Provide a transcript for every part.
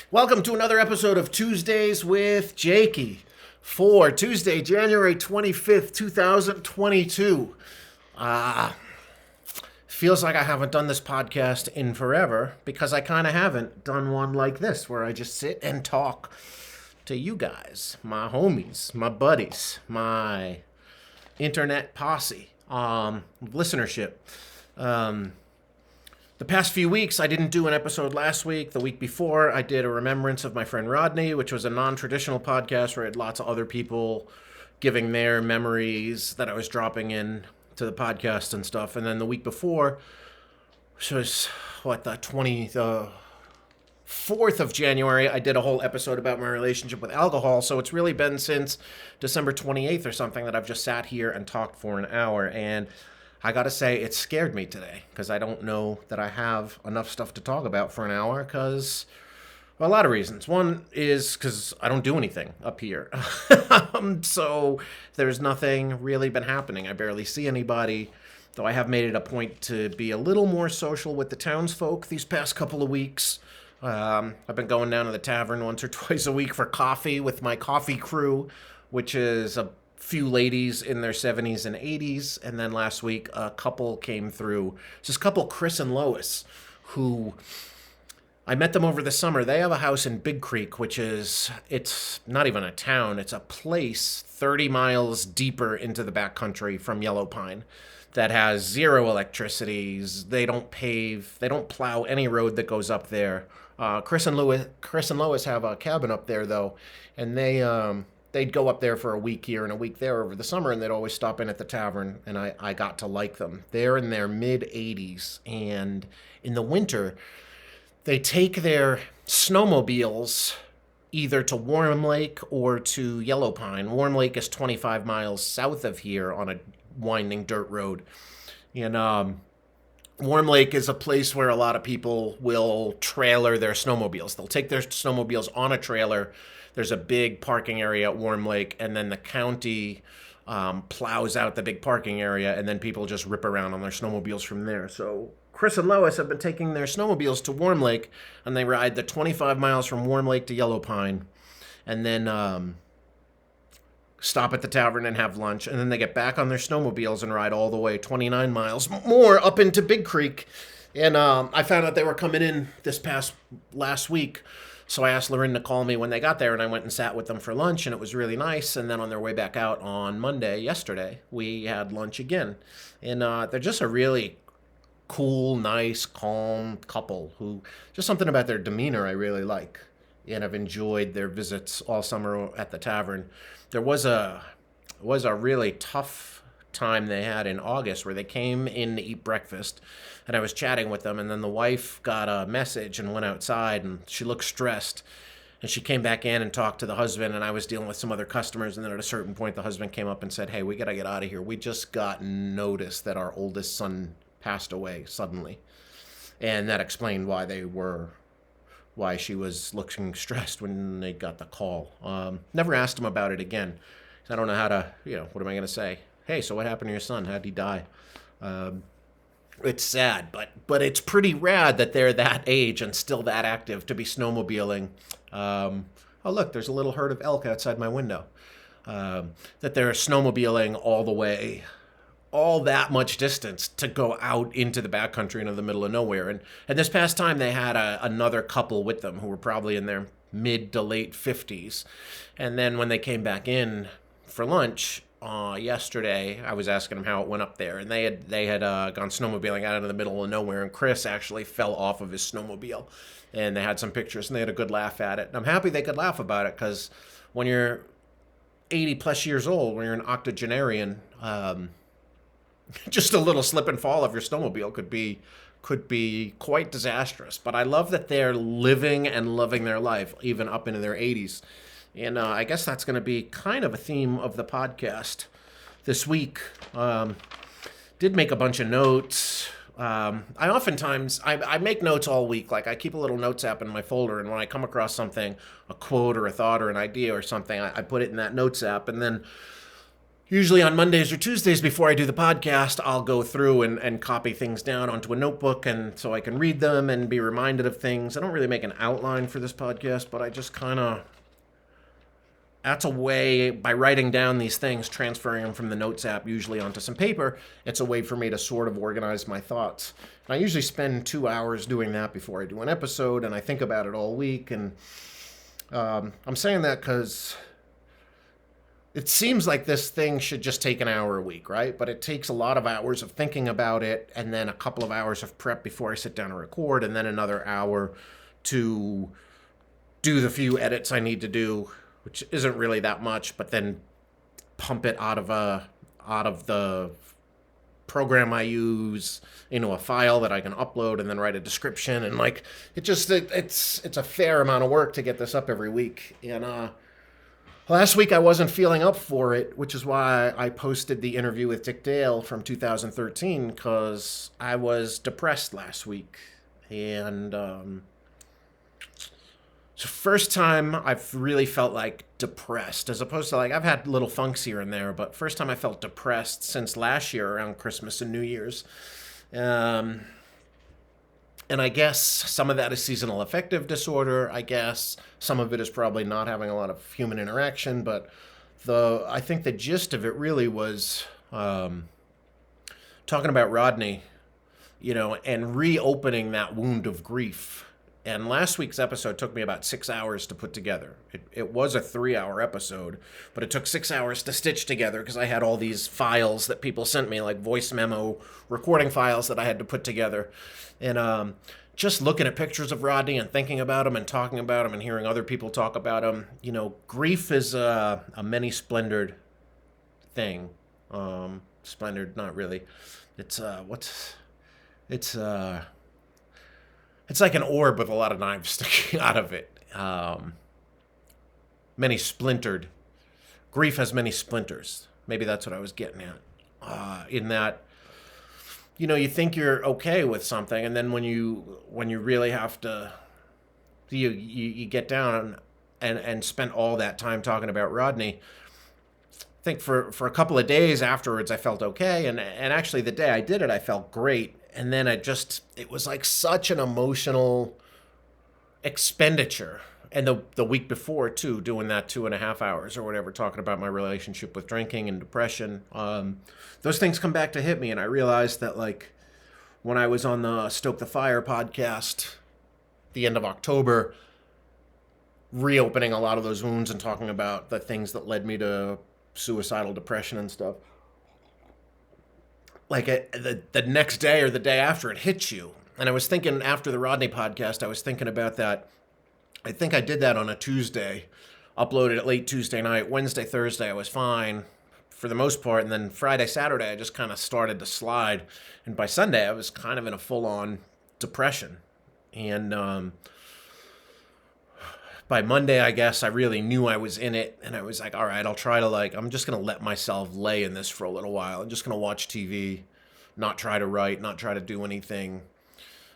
Welcome to another episode of Tuesdays with Jakey for Tuesday, January 25th, 2022. Feels like I haven't done this podcast in forever because I kind of haven't done one like this where I just sit and talk to you guys, my homies, my buddies, my internet posse, listenership. The past few weeks, I didn't do an episode last week. The week before, I did a remembrance of my friend Rodney, which was a non-traditional podcast where I had lots of other people giving their memories that I was dropping in to the podcast and stuff. And then the week before, which was, the 4th of January, I did a whole episode about my relationship with alcohol. So it's really been since December 28th or something that I've just sat here and talked for an hour. And I gotta say, it scared me today because I don't know that I have enough stuff to talk about for an hour because, well, a lot of reasons. One is because I don't do anything up here. So there's nothing really been happening. I barely see anybody, though I have made it a point to be a little more social with the townsfolk these past couple of weeks. I've been going down to the tavern once or twice a week for coffee with my coffee crew, which is a few ladies in their 70s and 80s, and then last week a couple came through. It's this couple, Chris and Lois, who I met them over the summer. They have a house in Big Creek, which is, it's not even a town, it's a place 30 miles deeper into the backcountry from Yellow Pine that has zero electricities. They don't pave, they don't plow any road that goes up there. Chris and Lois have a cabin up there though, and they'd go up there for a week here and a week there over the summer, and they'd always stop in at the tavern, and I got to like them. They're in their mid-80s, and in the winter, they take their snowmobiles either to Warm Lake or to Yellow Pine. Warm Lake is 25 miles south of here on a winding dirt road. And Warm Lake is a place where a lot of people will trailer their snowmobiles. They'll take their snowmobiles on a trailer. There's a big parking area at Warm Lake, and then the county plows out the big parking area, and then people just rip around on their snowmobiles from there. So Chris and Lois have been taking their snowmobiles to Warm Lake, and they ride the 25 miles from Warm Lake to Yellow Pine, and then stop at the tavern and have lunch, and then they get back on their snowmobiles and ride all the way 29 miles more up into Big Creek. And I found out they were coming in last week. So I asked Lauren to call me when they got there, and I went and sat with them for lunch, and it was really nice. And then on their way back out on yesterday, we had lunch again. And they're just a really cool, nice, calm couple who, just something about their demeanor I really like. And I've enjoyed their visits all summer at the tavern. There was a really tough time they had in August where they came in to eat breakfast, and I was chatting with them, and then the wife got a message and went outside, and she looked stressed, and she came back in and talked to the husband, and I was dealing with some other customers, and then at a certain point the husband came up and said, "Hey, we gotta get out of here. We just got notice that our oldest son passed away suddenly." And that explained why she was looking stressed when they got the call. Never asked him about it again. I don't know how to, what am I going to say? Hey, so what happened to your son? How'd he die? It's sad, but it's pretty rad that they're that age and still that active to be snowmobiling. Oh, look, there's a little herd of elk outside my window. That they're snowmobiling all that much distance to go out into the backcountry into the middle of nowhere. And this past time, they had another couple with them who were probably in their mid to late 50s. And then when they came back in for lunch yesterday, I was asking them how it went up there, and they had gone snowmobiling out into the middle of nowhere, and Chris actually fell off of his snowmobile, and they had some pictures, and they had a good laugh at it. And I'm happy they could laugh about it, because when you're 80 plus years old, when you're an octogenarian, just a little slip and fall of your snowmobile could be quite disastrous. But I love that they're living and loving their life even up into their 80s. And I guess that's going to be kind of a theme of the podcast this week. Did make a bunch of notes. I make notes all week. Like, I keep a little notes app in my folder, and when I come across something, a quote or a thought or an idea or something, I put it in that notes app. And then Usually on Mondays or Tuesdays before I do the podcast, I'll go through and copy things down onto a notebook and so I can read them and be reminded of things. I don't really make an outline for this podcast, but I just kind of, that's a way, by writing down these things, transferring them from the Notes app usually onto some paper, it's a way for me to sort of organize my thoughts. And I usually spend 2 hours doing that before I do an episode, and I think about it all week. And I'm saying that because it seems like this thing should just take an hour a week, right? But it takes a lot of hours of thinking about it, and then a couple of hours of prep before I sit down and record, and then another hour to do the few edits I need to do, which isn't really that much, but then pump it out of the program I use into a file that I can upload, and then write a description, and like it's a fair amount of work to get this up every week. And last week I wasn't feeling up for it, which is why I posted the interview with Dick Dale from 2013, because I was depressed last week. And it's the first time I've really felt like depressed, as opposed to like I've had little funks here and there, but first time I felt depressed since last year around Christmas and New Year's. And I guess some of that is seasonal affective disorder. I guess some of it is probably not having a lot of human interaction, but I think the gist of it really was talking about Rodney, and reopening that wound of grief. And last week's episode took me about 6 hours to put together. It was a 3-hour episode, but it took 6 hours to stitch together because I had all these files that people sent me, like voice memo recording files that I had to put together. And just looking at pictures of Rodney and thinking about him and talking about him and hearing other people talk about him, grief is a many-splendored thing. Splendored, not really. It's like an orb with a lot of knives sticking out of it. Many splintered. Grief has many splinters. Maybe that's what I was getting at. In that, you think you're okay with something, and then when you really have to, you get down and spend all that time talking about Rodney. I think for a couple of days afterwards, I felt okay, and actually the day I did it, I felt great. And then it was like such an emotional expenditure. And the week before, too, doing that 2.5 hours or whatever, talking about my relationship with drinking and depression, those things come back to hit me. And I realized that, like, when I was on the Stoke the Fire podcast the end of October, reopening a lot of those wounds and talking about the things that led me to suicidal depression and stuff, like the next day or the day after, it hits you. And I was thinking after the Rodney podcast, I was thinking about that. I think I did that on a Tuesday, uploaded it late Tuesday night. Wednesday, Thursday, I was fine for the most part. And then Friday, Saturday, I just kind of started to slide. And by Sunday, I was kind of in a full-on depression. And by Monday, I guess, I really knew I was in it. And I was like, all right, I'll try to, I'm just going to let myself lay in this for a little while. I'm just going to watch TV, not try to write, not try to do anything.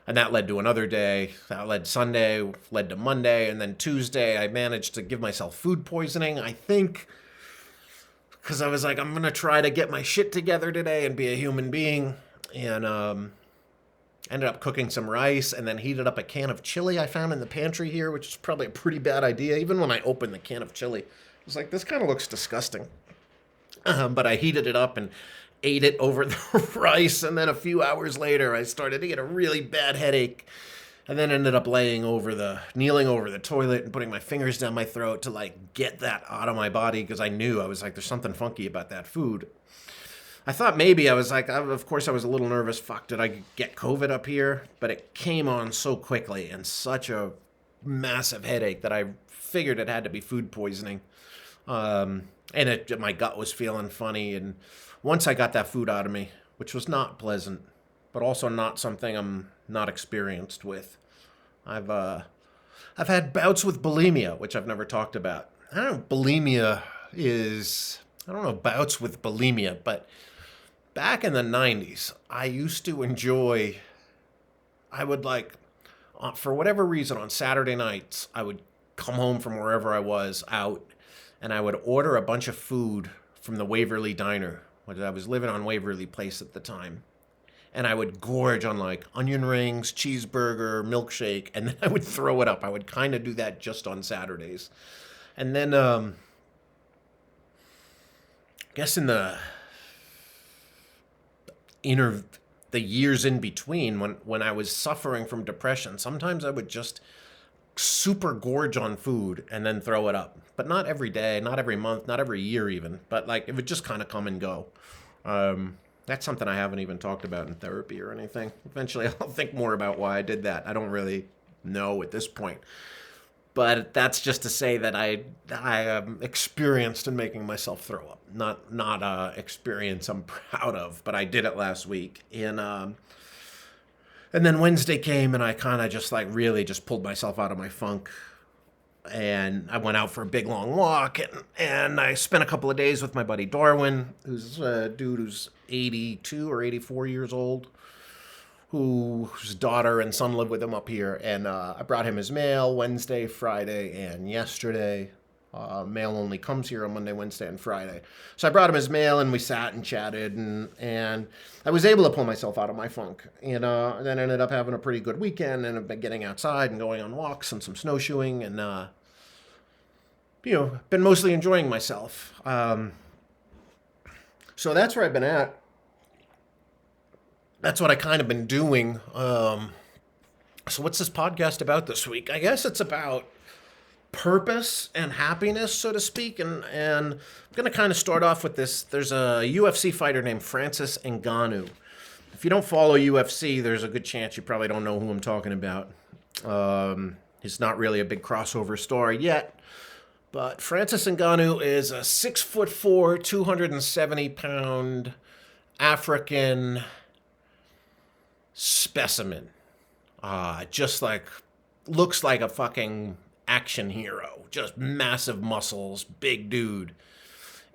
And that led to another day. That led Sunday, led to Monday. And then Tuesday, I managed to give myself food poisoning, I think, because I was like, I'm going to try to get my shit together today and be a human being. And ended up cooking some rice and then heated up a can of chili I found in the pantry here, which is probably a pretty bad idea. Even when I opened the can of chili, I was like, this kind of looks disgusting. But I heated it up and ate it over the rice. And then a few hours later, I started to get a really bad headache. And then ended up kneeling over the toilet and putting my fingers down my throat to get that out of my body, because I knew, I was like, there's something funky about that food. I thought maybe, I was like, of course I was a little nervous. Fuck, did I get COVID up here? But it came on so quickly and such a massive headache that I figured it had to be food poisoning. And my gut was feeling funny. And once I got that food out of me, which was not pleasant, but also not something I'm not experienced with, I've had bouts with bulimia, which I've never talked about. I don't know bouts with bulimia, but back in the 90s, I used to enjoy, for whatever reason, on Saturday nights, I would come home from wherever I was out, and I would order a bunch of food from the Waverly Diner. I was living on Waverly Place at the time. And I would gorge on like onion rings, cheeseburger, milkshake, and then I would throw it up. I would kind of do that just on Saturdays. And then, I guess in the the years in between, when I was suffering from depression, sometimes I would just super gorge on food and then throw it up. But not every day, not every month, not every year even. But like it would just kind of come and go. That's something I haven't even talked about in therapy or anything. Eventually I'll think more about why I did that. I don't really know at this point. But that's just to say that I am experienced in making myself throw up. Not a experience I'm proud of, but I did it last week. And then Wednesday came and I kind of just like really just pulled myself out of my funk. And I went out for a big long walk and I spent a couple of days with my buddy Darwin, who's a dude who's 82 or 84 years old, whose daughter and son live with him up here. And I brought him his mail Wednesday, Friday, and yesterday. Mail only comes here on Monday, Wednesday, and Friday. So I brought him his mail and we sat and chatted and I was able to pull myself out of my funk. And then ended up having a pretty good weekend and I've been getting outside and going on walks and some snowshoeing and, been mostly enjoying myself. So that's where I've been at. That's what I kind of been doing. So what's this podcast about this week? I guess it's about purpose and happiness, so to speak. And I'm going to kind of start off with this. There's a UFC fighter named Francis Ngannou. If you don't follow UFC, there's a good chance you probably don't know who I'm talking about. It's not really a big crossover story yet. But Francis Ngannou is a 6'4", 270-pound African specimen. Just like, looks like a fucking action hero. Just massive muscles, big dude.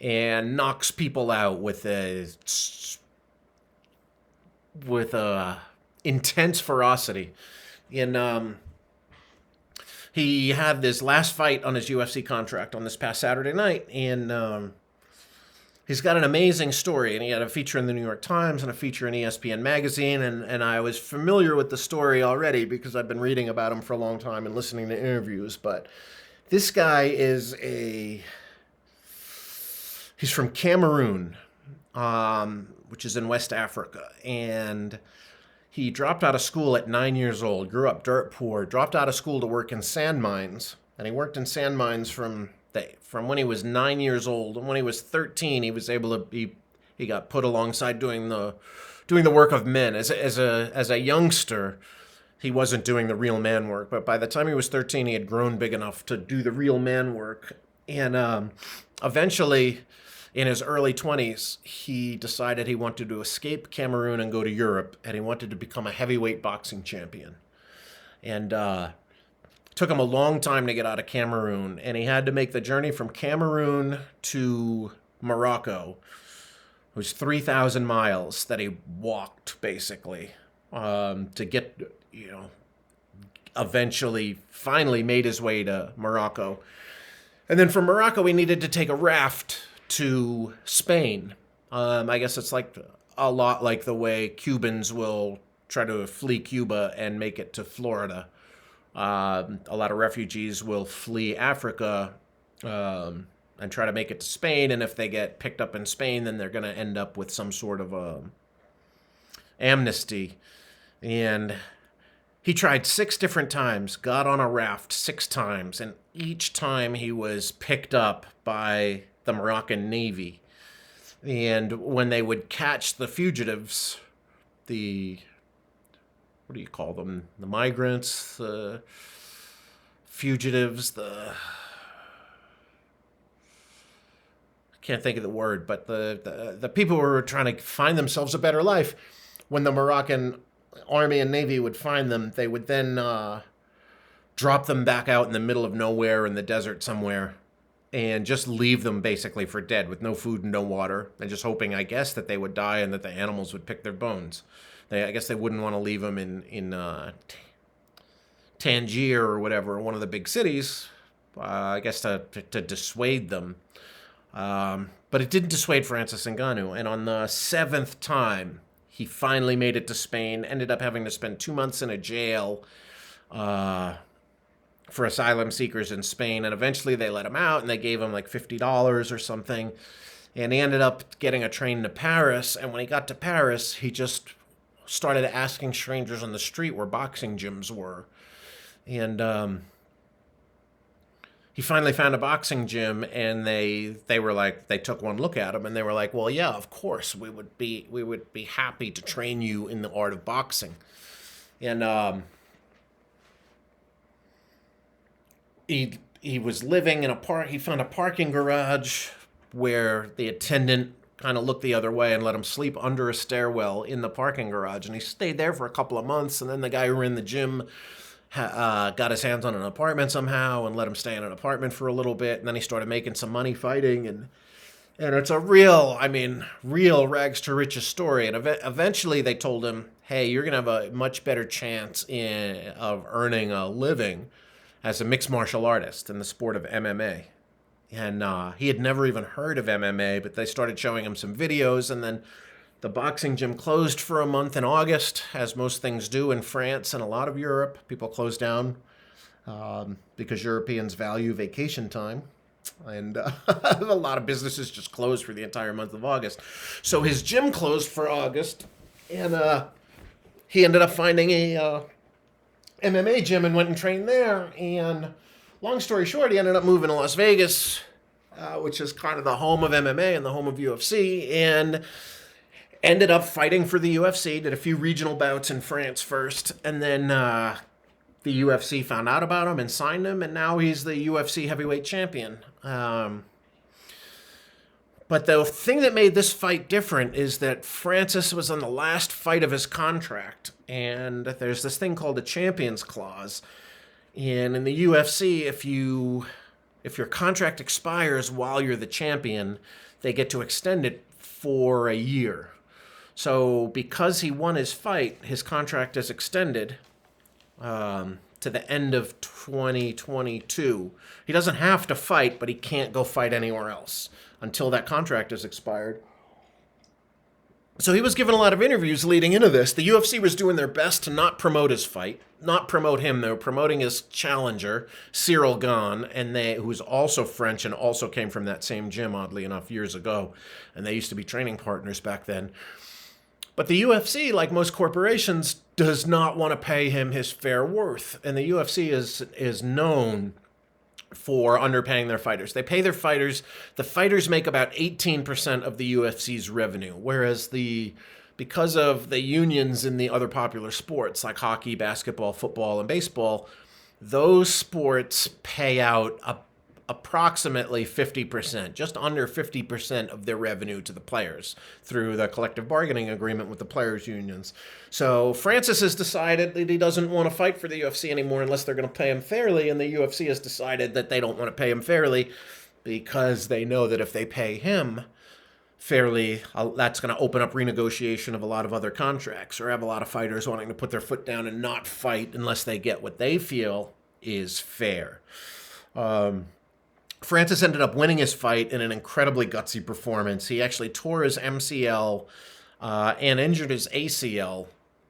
And knocks people out with a intense ferocity. And he had this last fight on his UFC contract on this past Saturday night, and he's got an amazing story, and he had a feature in the New York Times and a feature in ESPN magazine, and I was familiar with the story already because I've been reading about him for a long time and listening to interviews, but this guy he's from Cameroon, which is in West Africa, and he dropped out of school at 9 years old, grew up dirt poor, dropped out of school to work in sand mines, and he worked in sand mines from when he was 9 years old, and when he was 13, he was able to he got put alongside doing the work of men. As a youngster, he wasn't doing the real man work, but by the time he was 13, he had grown big enough to do the real man work, and eventually, in his early 20s, he decided he wanted to escape Cameroon and go to Europe, and he wanted to become a heavyweight boxing champion. And took him a long time to get out of Cameroon, and he had to make the journey from Cameroon to Morocco. It was 3,000 miles that he walked, basically, to get, eventually, finally made his way to Morocco. And then from Morocco, he needed to take a raft to Spain. I guess it's like a lot like the way Cubans will try to flee Cuba and make it to Florida. A lot of refugees will flee Africa and try to make it to Spain, and if they get picked up in Spain, then they're going to end up with some sort of amnesty. And he tried 6 different times, got on a raft 6 times, and each time he was picked up by the Moroccan Navy. And when they would catch the fugitives, what do you call them? The migrants, the fugitives, I can't think of the word, but the people who were trying to find themselves a better life, when the Moroccan Army and Navy would find them, they would then drop them back out in the middle of nowhere in the desert somewhere and just leave them basically for dead with no food and no water, and just hoping, I guess, that they would die and that the animals would pick their bones. I guess they wouldn't want to leave them in Tangier or whatever, one of the big cities, I guess to dissuade them. But it didn't dissuade Francis Ngannou. And on the seventh time, he finally made it to Spain, ended up having to spend 2 months in a jail for asylum seekers in Spain. And eventually they let him out and they gave him like $50 or something. And he ended up getting a train to Paris. And when he got to Paris, he just started asking strangers on the street where boxing gyms were. And he finally found a boxing gym, and they were like, they took one look at him and they were like, well, yeah, of course we would be happy to train you in the art of boxing. And he was living in he found a parking garage where the attendant kind of looked the other way and let him sleep under a stairwell in the parking garage. And he stayed there for a couple of months. And then the guy who ran the gym got his hands on an apartment somehow and let him stay in an apartment for a little bit. And then he started making some money fighting. And it's a real rags to riches story. And eventually they told him, hey, you're going to have a much better chance of earning a living as a mixed martial artist in the sport of MMA. And he had never even heard of MMA, but they started showing him some videos. And then the boxing gym closed for a month in August, as most things do in France and a lot of Europe. People close down because Europeans value vacation time. And a lot of businesses just closed for the entire month of August. So his gym closed for August. And he ended up finding a MMA gym and went and trained there. And long story short, he ended up moving to Las Vegas, which is kind of the home of MMA and the home of UFC, and ended up fighting for the UFC, did a few regional bouts in France first, and then the UFC found out about him and signed him, and now he's the UFC heavyweight champion. But the thing that made this fight different is that Francis was on the last fight of his contract, and there's this thing called a Champions Clause. And in the UFC, if your contract expires while you're the champion, they get to extend it for a year. So because he won his fight, his contract is extended to the end of 2022. He doesn't have to fight, but he can't go fight anywhere else until that contract is expired. So he was given a lot of interviews leading into this. The UFC was doing their best to not promote his fight, not promote him. They were promoting his challenger, Cyril Gane, who's also French and also came from that same gym, oddly enough, years ago. And they used to be training partners back then. But the UFC, like most corporations, does not want to pay him his fair worth. And the UFC is known for underpaying their fighters. They pay their fighters. The fighters make about 18% of the UFC's revenue, whereas because of the unions in the other popular sports like hockey, basketball, football, and baseball, those sports pay out approximately 50%, just under 50% of their revenue to the players through the collective bargaining agreement with the players' unions. So Francis has decided that he doesn't want to fight for the UFC anymore unless they're going to pay him fairly, and the UFC has decided that they don't want to pay him fairly because they know that if they pay him fairly, that's going to open up renegotiation of a lot of other contracts, or have a lot of fighters wanting to put their foot down and not fight unless they get what they feel is fair. Francis ended up winning his fight in an incredibly gutsy performance. He actually tore his MCL and injured his ACL,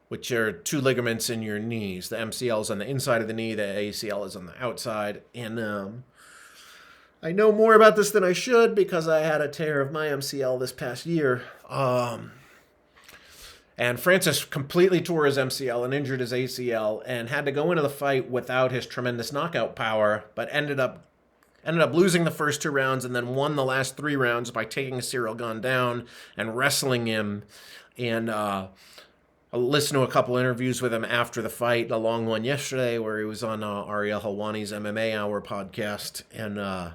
which are two ligaments in your knees. The MCL is on the inside of the knee, the ACL is on the outside. And I know more about this than I should because I had a tear of my MCL this past year. And Francis completely tore his MCL and injured his ACL and had to go into the fight without his tremendous knockout power, but ended up losing the first 2 rounds and then won the last 3 rounds by taking Cyril Gane down and wrestling him. And I listened to a couple interviews with him after the fight, a long one yesterday where he was on Ariel Helwani's MMA Hour podcast. And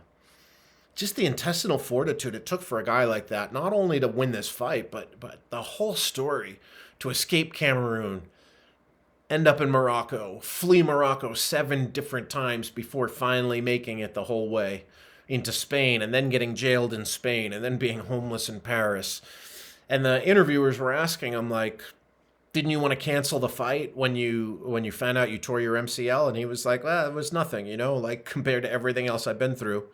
just the intestinal fortitude it took for a guy like that, not only to win this fight, but the whole story, to escape Cameroon, end up in Morocco, flee Morocco 7 different times before finally making it the whole way into Spain, and then getting jailed in Spain, and then being homeless in Paris. And the interviewers were asking him, like, didn't you want to cancel the fight when you found out you tore your MCL? And he was like, well, it was nothing, like compared to everything else I've been through.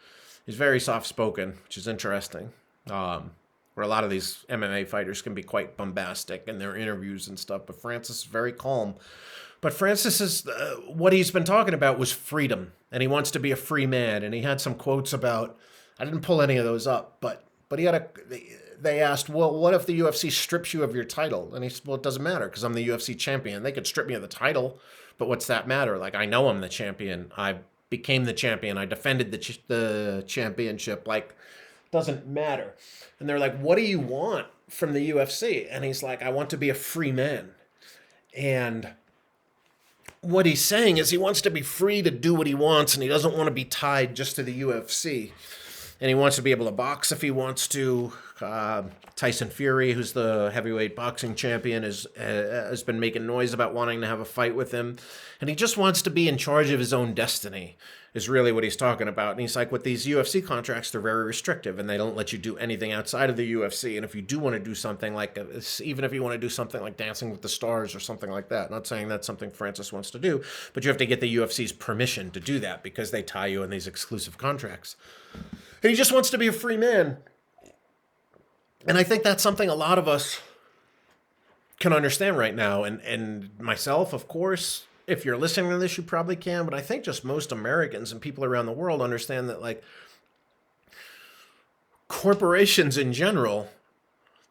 He's very soft-spoken, which is interesting. Where a lot of these MMA fighters can be quite bombastic in their interviews and stuff, but Francis is very calm. But Francis is what he's been talking about was freedom, and he wants to be a free man. And he had some quotes about. I didn't pull any of those up, but he had a. They asked, well, what if the UFC strips you of your title? And he said, well, it doesn't matter because I'm the UFC champion. They could strip me of the title, but what's that matter? Like, I know I'm the champion. I became the champion. I defended the championship. Like, doesn't matter. And they're like, what do you want from the UFC? And he's like, I want to be a free man. And what he's saying is he wants to be free to do what he wants, and he doesn't want to be tied just to the UFC. And he wants to be able to box if he wants to. Tyson Fury, who's the heavyweight boxing champion, has been making noise about wanting to have a fight with him. And he just wants to be in charge of his own destiny, is really what he's talking about. And he's like, with these UFC contracts, they're very restrictive, and they don't let you do anything outside of the UFC. And if you do want to do something like, even if you want to do something like Dancing with the Stars or something like that, not saying that's something Francis wants to do, but you have to get the UFC's permission to do that because they tie you in these exclusive contracts. And he just wants to be a free man. And I think that's something a lot of us can understand right now. And myself, of course, if you're listening to this, you probably can. But I think just most Americans and people around the world understand that, like, corporations in general,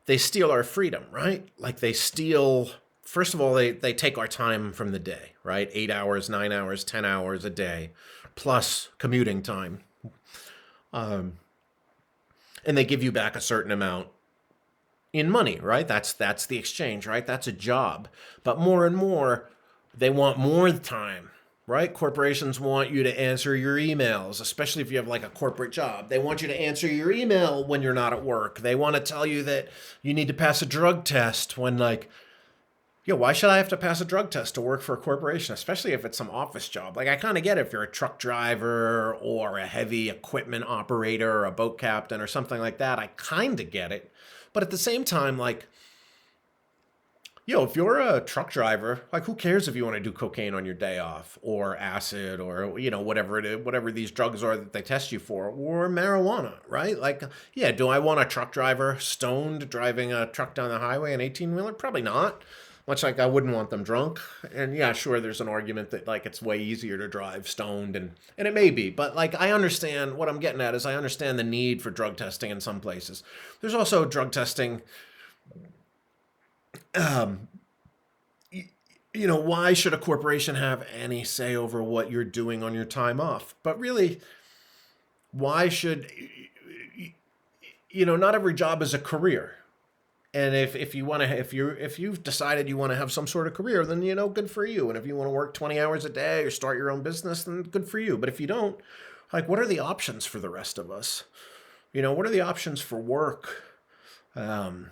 they steal our freedom, right? Like, they steal, first of all, they take our time from the day, right? 8 hours, 9 hours, 10 hours a day, plus commuting time. And they give you back a certain amount in money, right? That's the exchange, right? That's a job. But more and more, they want more time, right? Corporations want you to answer your emails, especially if you have like a corporate job. They want you to answer your email when you're not at work. They want to tell you that you need to pass a drug test when, like, why should I have to pass a drug test to work for a corporation, especially if it's some office job? Like, I kind of get it if you're a truck driver or a heavy equipment operator or a boat captain or something like that. I kind of get it. But at the same time, like, if you're a truck driver, like, who cares if you want to do cocaine on your day off or acid or, whatever it is, whatever these drugs are that they test you for, or marijuana, right? Like, do I want a truck driver stoned driving a truck down the highway, an 18-wheeler? Probably not. Much like I wouldn't want them drunk. And yeah, sure, there's an argument that, like, it's way easier to drive stoned, and it may be. But, like, I understand, what I'm getting at is I understand the need for drug testing in some places. There's also drug testing. Why should a corporation have any say over what you're doing on your time off? But really, why should, not every job is a career. And if you've decided you want to have some sort of career, then, good for you. And if you want to work 20 hours a day or start your own business, then good for you. But if you don't, like, what are the options for the rest of us? What are the options for work? I've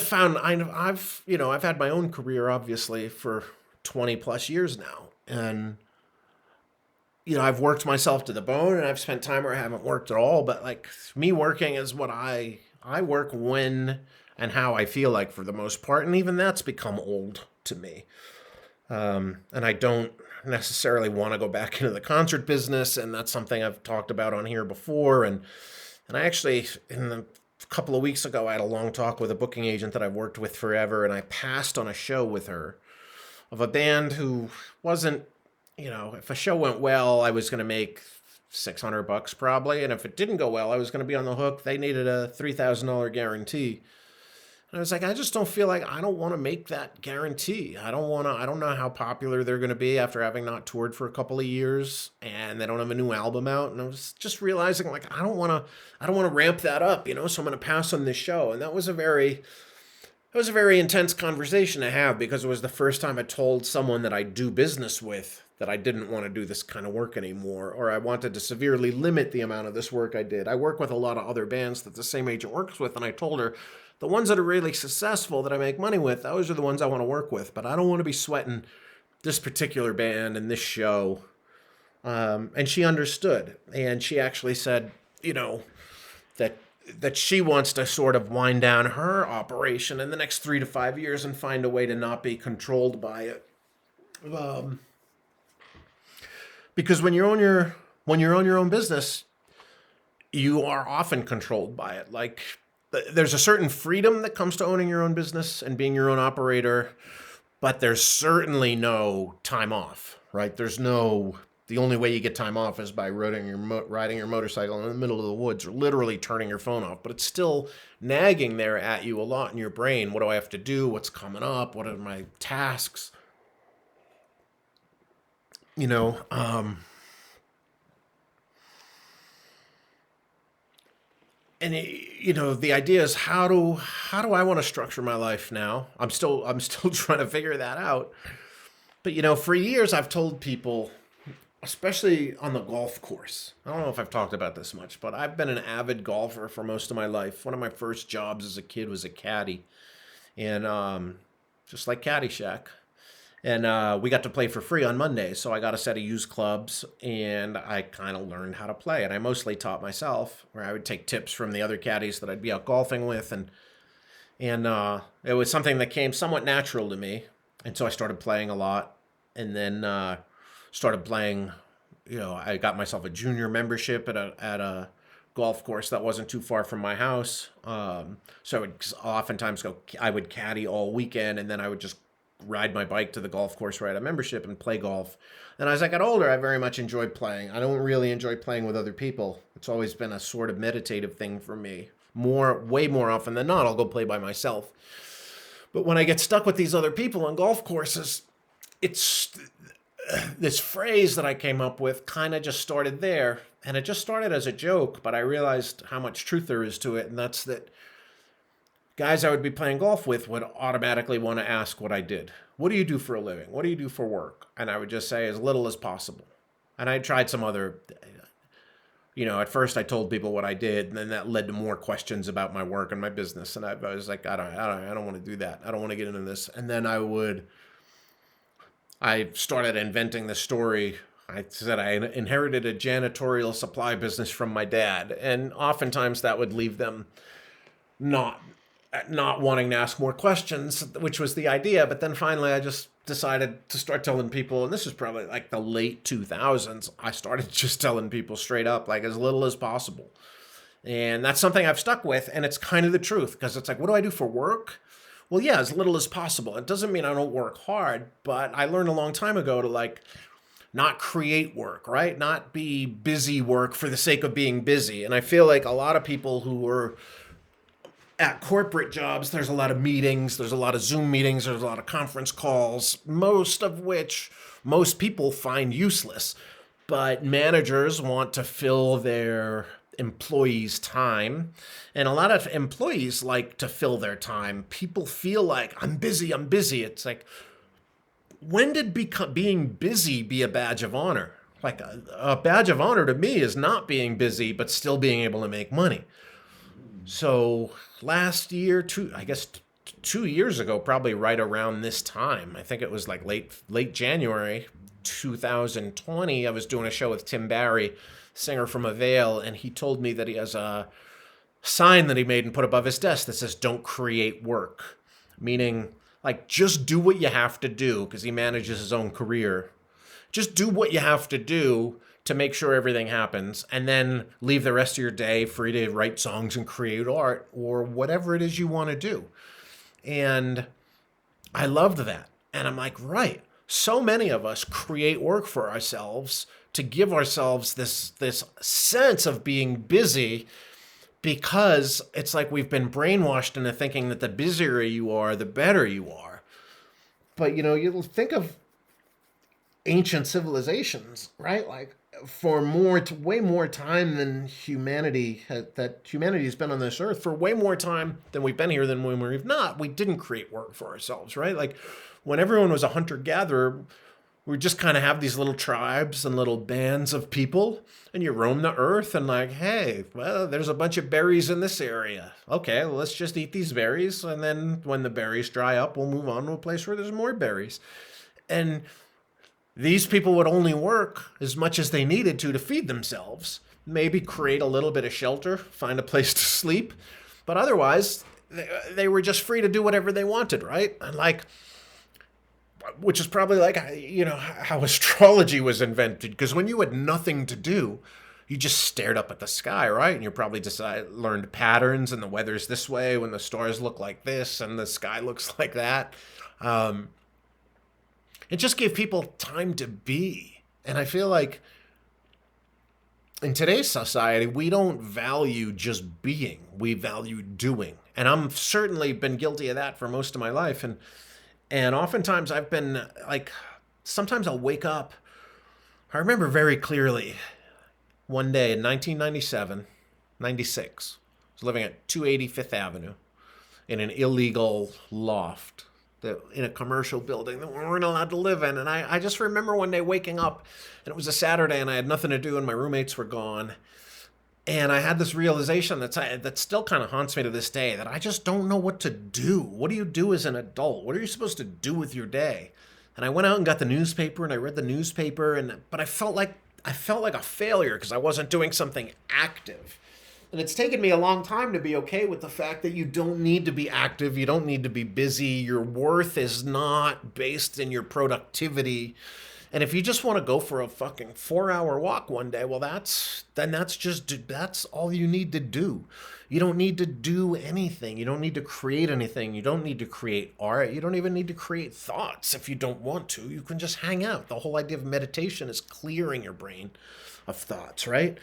had my own career, obviously, for 20 plus years now. And, I've worked myself to the bone, and I've spent time where I haven't worked at all. But, like, me working is what I work when and how I feel like, for the most part. And even that's become old to me. And I don't necessarily want to go back into the concert business. And that's something I've talked about on here before. And I actually, a couple of weeks ago, I had a long talk with a booking agent that I've worked with forever. And I passed on a show with her of a band who wasn't, if a show went well, I was going to make $600 probably. And if it didn't go well, I was going to be on the hook. They needed a $3,000 guarantee. And I was like, I just don't feel like I don't want to make that guarantee. I don't know how popular they're going to be after having not toured for a couple of years, and they don't have a new album out. And I was just realizing, like, I don't want to ramp that up, so I'm going to pass on this show. And that was a very intense conversation to have, because it was the first time I told someone that I do business with that I didn't want to do this kind of work anymore, or I wanted to severely limit the amount of this work I did. I work with a lot of other bands that the same agent works with, and I told her, the ones that are really successful that I make money with, those are the ones I want to work with, but I don't want to be sweating this particular band and this show. And she understood, and she actually said, that she wants to sort of wind down her operation in the next 3 to 5 years and find a way to not be controlled by it. Because when you own your own business, you are often controlled by it. Like there's a certain freedom that comes to owning your own business and being your own operator, but there's certainly no time off, right? The only way you get time off is by riding your motorcycle in the middle of the woods or literally turning your phone off. But it's still nagging there at you a lot in your brain. What do I have to do? What's coming up? What are my tasks? You know, the idea is how do I want to structure my life now? I'm still trying to figure that out. But for years I've told people, especially on the golf course. I don't know if I've talked about this much, but I've been an avid golfer for most of my life. One of my first jobs as a kid was a caddy, and just like Caddyshack. And we got to play for free on Mondays, so I got a set of used clubs, and I kind of learned how to play. And I mostly taught myself, where I would take tips from the other caddies that I'd be out golfing with, and it was something that came somewhat natural to me. And so I started playing a lot, and then started playing. I got myself a junior membership at a golf course that wasn't too far from my house. So I would oftentimes I would caddy all weekend, and then I would just ride my bike to the golf course where I had a membership and play golf. And as I got older, I very much enjoyed playing. I don't really enjoy playing with other people. It's always been a sort of meditative thing for me. Way more often than not, I'll go play by myself. But when I get stuck with these other people on golf courses, it's this phrase that I came up with kind of just started there. And it just started as a joke, but I realized how much truth there is to it. And that's that guys I would be playing golf with would automatically want to ask what I did. What do you do for a living? What do you do for work? And I would just say as little as possible. And I tried some other, at first I told people what I did, and then that led to more questions about my work and my business. And I was like, I don't want to do that. I don't want to get into this. And then I started inventing the story. I said I inherited a janitorial supply business from my dad. And oftentimes that would leave them not wanting to ask more questions, which was the idea. But then finally I just decided to start telling people, and this is probably like the late 2000s, I started just telling people straight up, like as little as possible. And that's something I've stuck with, and it's kind of the truth, because it's like, what do I do for work? Well, yeah, as little as possible. It doesn't mean I don't work hard, but I learned a long time ago to not create work, right? Not be busy work for the sake of being busy. And I feel like a lot of people who were at corporate jobs, there's a lot of meetings, there's a lot of Zoom meetings, there's a lot of conference calls, most of which most people find useless. But managers want to fill their employees' time, and a lot of employees like to fill their time. People feel like, I'm busy. It's like, when did being busy be a badge of honor? Like a badge of honor to me is not being busy, but still being able to make money. So last year, 2 years ago, probably right around this time, I think it was like late January 2020, I was doing a show with Tim Barry, singer from Avail, and he told me that he has a sign that he made and put above his desk that says, "Don't create work," meaning just do what you have to do, because he manages his own career. Just do what you have to do to make sure everything happens, and then leave the rest of your day free to write songs and create art or whatever it is you want to do. And I loved that. And I'm like, right. So many of us create work for ourselves to give ourselves this sense of being busy, because it's like we've been brainwashed into thinking that the busier you are, the better you are. But, you'll think of ancient civilizations, right? For way more time than humanity's been on this earth, for way more time than we've been here than when we've not, we didn't create work for ourselves, right? When everyone was a hunter-gatherer, we just kind of have these little tribes and little bands of people, and you roam the earth and hey, well, there's a bunch of berries in this area. Okay, well, let's just eat these berries, and then when the berries dry up, we'll move on to a place where there's more berries. And these people would only work as much as they needed to feed themselves, maybe create a little bit of shelter, find a place to sleep, but otherwise they were just free to do whatever they wanted, right? And which is probably like, how astrology was invented. Because when you had nothing to do, you just stared up at the sky, right? And you probably learned patterns, and the weather's this way when the stars look like this and the sky looks like that. It just gave people time to be. And I feel like in today's society, we don't value just being. We value doing. And I'm certainly been guilty of that for most of my life. And oftentimes I've been like, sometimes I'll wake up. I remember very clearly one day in 1997, 96, I was living at 280 Fifth Avenue in an illegal loft in a commercial building that we weren't allowed to live in. And I just remember one day waking up, and it was a Saturday, and I had nothing to do, and my roommates were gone. And I had this realization that still kind of haunts me to this day, that I just don't know what to do. What do you do as an adult? What are you supposed to do with your day? And I went out and got the newspaper, and I read the newspaper, but I felt like a failure because I wasn't doing something active. And it's taken me a long time to be okay with the fact that you don't need to be active, you don't need to be busy, your worth is not based in your productivity. And if you just want to go for a fucking 4-hour walk one day, well, that's all you need to do. You don't need to do anything. You don't need to create anything. You don't need to create art. You don't even need to create thoughts if you don't want to. You can just hang out. The whole idea of meditation is clearing your brain of thoughts, right?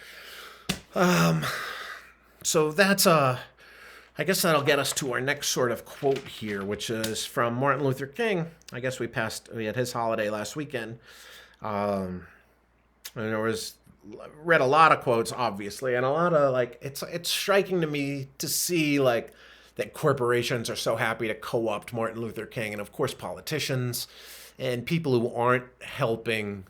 So that's I guess that'll get us to our next sort of quote here, which is from Martin Luther King. I guess we had his holiday last weekend. And read a lot of quotes, obviously, and a lot of it's striking to me to see that corporations are so happy to co-opt Martin Luther King, and of course politicians and people who aren't helping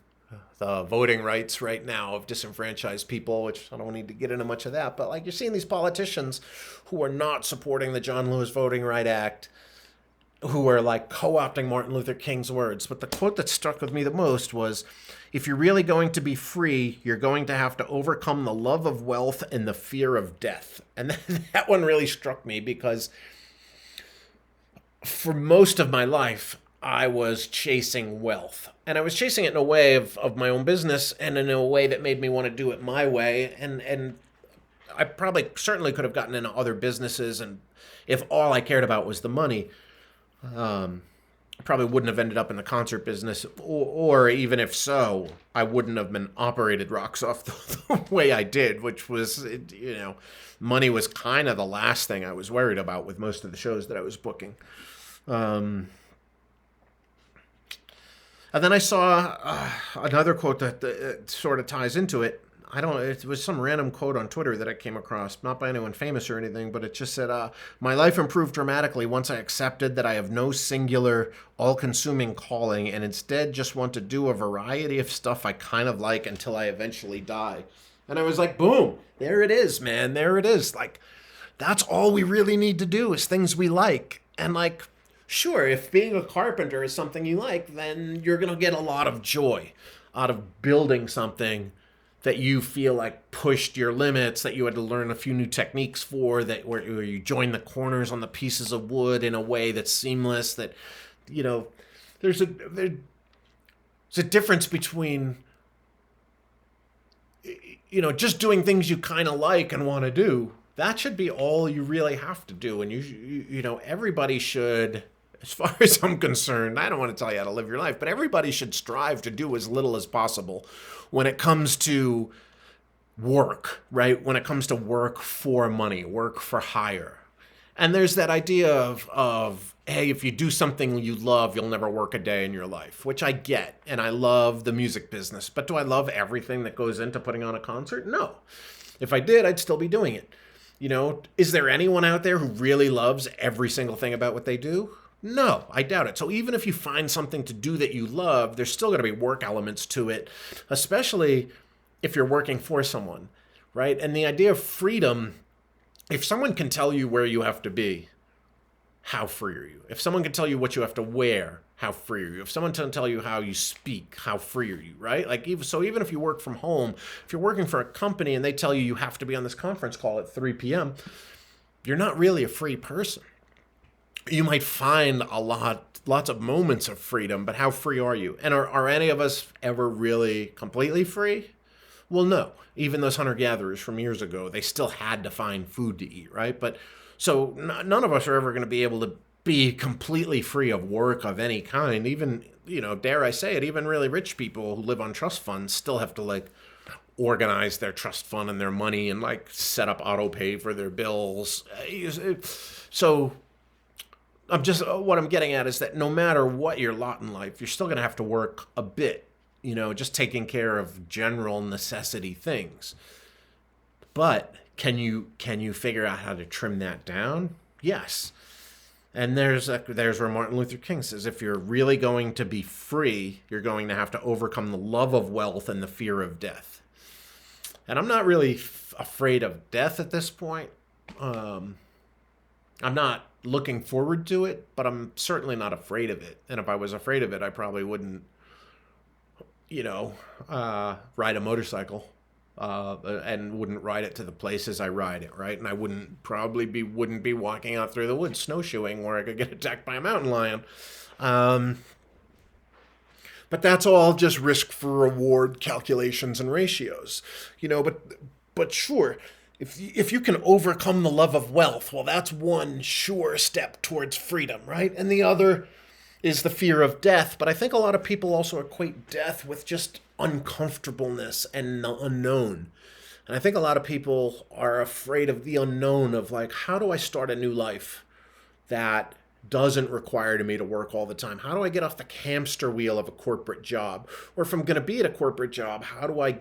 the voting rights right now of disenfranchised people, which I don't need to get into much of that, but you're seeing these politicians who are not supporting the John Lewis Voting Rights Act, who are co-opting Martin Luther King's words. But the quote that struck with me the most was, if you're really going to be free, you're going to have to overcome the love of wealth and the fear of death. And that one really struck me because for most of my life, I was chasing wealth. And I was chasing it in a way of my own business and in a way that made me want to do it my way. And I certainly could have gotten into other businesses. And if all I cared about was the money, I probably wouldn't have ended up in the concert business. Or even if so, I wouldn't have been operated rocks off the way I did, which was, money was kind of the last thing I was worried about with most of the shows that I was booking. And then I saw another quote that sort of ties into it. It was some random quote on Twitter that I came across, not by anyone famous or anything, but it just said, my life improved dramatically once I accepted that I have no singular, all-consuming calling and instead just want to do a variety of stuff I kind of like until I eventually die. And I was like, boom, there it is, man, there it is. That's all we really need to do is things we like. And sure, if being a carpenter is something you like, then you're going to get a lot of joy out of building something that you feel pushed your limits, that you had to learn a few new techniques for, where you join the corners on the pieces of wood in a way that's seamless, that, there's a difference between, just doing things you kind of like and want to do. That should be all you really have to do. And everybody should, as far as I'm concerned, I don't want to tell you how to live your life, but everybody should strive to do as little as possible when it comes to work, right? When it comes to work for money, work for hire. And there's that idea of, hey, if you do something you love, you'll never work a day in your life, which I get. And I love the music business. But do I love everything that goes into putting on a concert? No. If I did, I'd still be doing it. Is there anyone out there who really loves every single thing about what they do? No, I doubt it. So even if you find something to do that you love, there's still going to be work elements to it, especially if you're working for someone, right? And the idea of freedom, if someone can tell you where you have to be, how free are you? If someone can tell you what you have to wear, how free are you? If someone can tell you how you speak, how free are you, right? Even if you work from home, if you're working for a company and they tell you have to be on this conference call at 3 p.m., you're not really a free person. You might find lots of moments of freedom, but how free are you? And are any of us ever really completely free? Well, no. Even those hunter-gatherers from years ago, they still had to find food to eat, right? But so none of us are ever going to be able to be completely free of work of any kind. Even, dare I say it, even really rich people who live on trust funds still have to like organize their trust fund and their money and like set up auto pay for their bills. So what I'm getting at is that no matter what your lot in life, you're still going to have to work a bit, just taking care of general necessity things. But can you figure out how to trim that down? Yes. And there's where Martin Luther King says, if you're really going to be free, you're going to have to overcome the love of wealth and the fear of death. And I'm not really afraid of death at this point. I'm not looking forward to it, but I'm certainly not afraid of it. And if I was afraid of it, I probably wouldn't, ride a motorcycle. And wouldn't ride it to the places I ride it, right? And I wouldn't be walking out through the woods snowshoeing where I could get attacked by a mountain lion. But that's all just risk for reward calculations and ratios, But sure, if you can overcome the love of wealth, well, that's one sure step towards freedom, right? And the other is the fear of death. But I think a lot of people also equate death with just uncomfortableness and the unknown. And I think a lot of people are afraid of the unknown of like, how do I start a new life that doesn't require me to work all the time? How do I get off the hamster wheel of a corporate job? Or if I'm going to be at a corporate job, how do I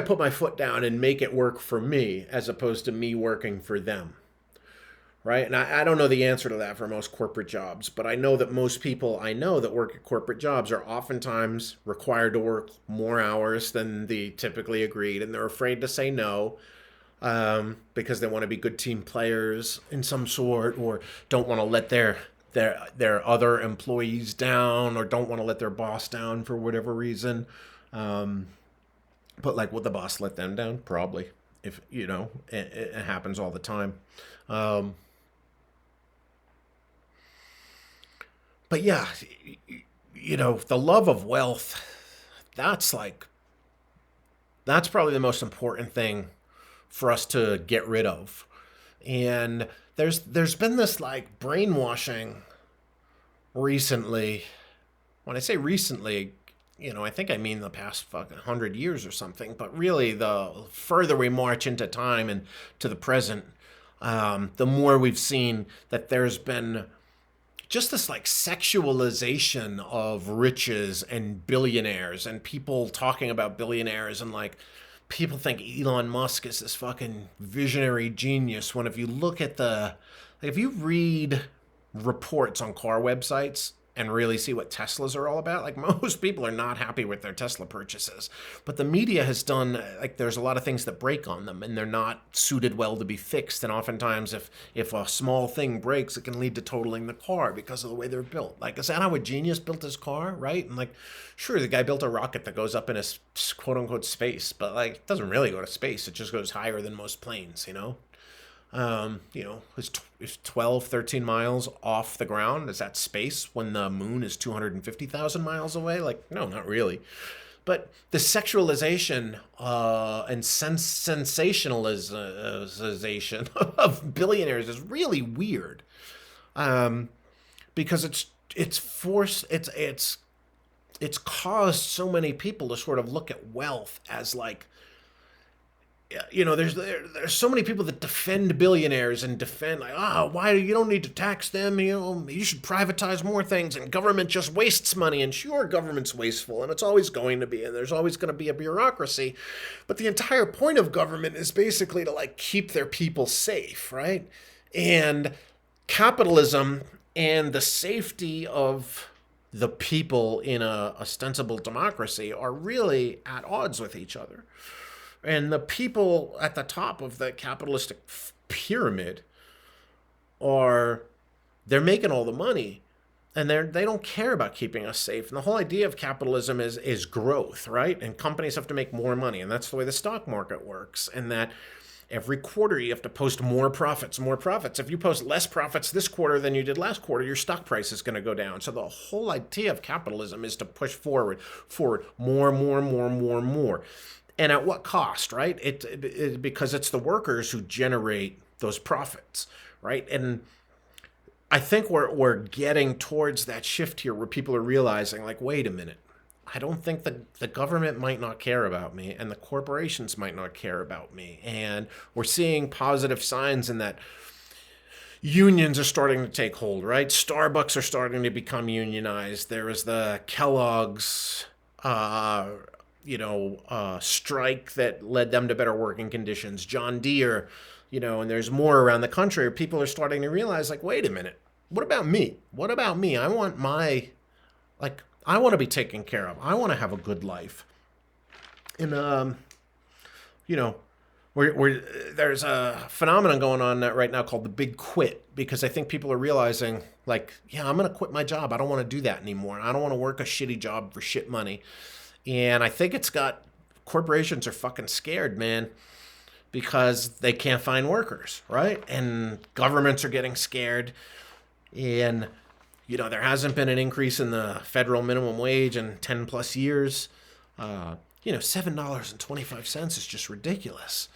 put my foot down and make it work for me as opposed to me working for them? Right? And I don't know the answer to that for most corporate jobs, but I know that most people I know that work at corporate jobs are oftentimes required to work more hours than the typically agreed, and they're afraid to say no because they want to be good team players in some sort, or don't want to let their other employees down, or don't want to let their boss down for whatever reason. But like, would the boss let them down? Probably. If it happens all the time. But yeah, the love of wealth, that's probably the most important thing for us to get rid of. And there's been this like brainwashing recently. When I say recently, I think I mean the past fucking 100 years or something. But really, the further we march into time and to the present, the more we've seen that there's been just this like sexualization of riches and billionaires, and people talking about billionaires, and like people think Elon Musk is this fucking visionary genius, when if you look at if you read reports on car websites and really see what Teslas are all about, like most people are not happy with their Tesla purchases. But the media has done, like there's a lot of things that break on them and they're not suited well to be fixed. And oftentimes if a small thing breaks, it can lead to totaling the car because of the way they're built. Like, is that how a genius built his car, right? And like, sure, the guy built a rocket that goes up in a quote unquote space, but like it doesn't really go to space. It just goes higher than most planes, Is 12, 13 miles off the ground. Is that space when the moon is 250,000 miles away? Like, no, not really. But the sexualization and sensationalization of billionaires is really weird, because it's caused so many people to sort of look at wealth as like, there's so many people that defend billionaires and defend like, why you don't need to tax them, you should privatize more things, and government just wastes money. And sure, government's wasteful, and it's always going to be, and there's always going to be a bureaucracy, but the entire point of government is basically to like keep their people safe, right? And capitalism and the safety of the people in a ostensible democracy are really at odds with each other. And the people at the top of the capitalistic pyramid they're making all the money, and they don't care about keeping us safe. And the whole idea of capitalism is growth, right? And companies have to make more money, and that's the way the stock market works. And that Every quarter, you have to post more profits, more profits. If you post less profits this quarter than you did last quarter, your stock price is going to go down. So the whole idea of capitalism is to push forward, more, more, more, more, more. And at what cost, right? Because it's the workers who generate those profits, right? And I think we're getting towards that shift here where people are realizing, like, wait a minute. I don't think the government might not care about me, and the corporations might not care about me. And we're seeing positive signs in that unions are starting to take hold, right? Starbucks are starting to become unionized. There was the Kellogg's, strike that led them to better working conditions. John Deere, and there's more around the country. People are starting to realize, like, wait a minute, what about me? What about me? I want I want to be taken care of. I want to have a good life. And, there's a phenomenon going on right now called the big quit, because I think people are realizing, like, yeah, I'm going to quit my job. I don't want to do that anymore. I don't want to work a shitty job for shit money. And I think corporations are fucking scared, man, because they can't find workers, right? And governments are getting scared. And there hasn't been an increase in the federal minimum wage in 10 plus years. $7.25 is just ridiculous.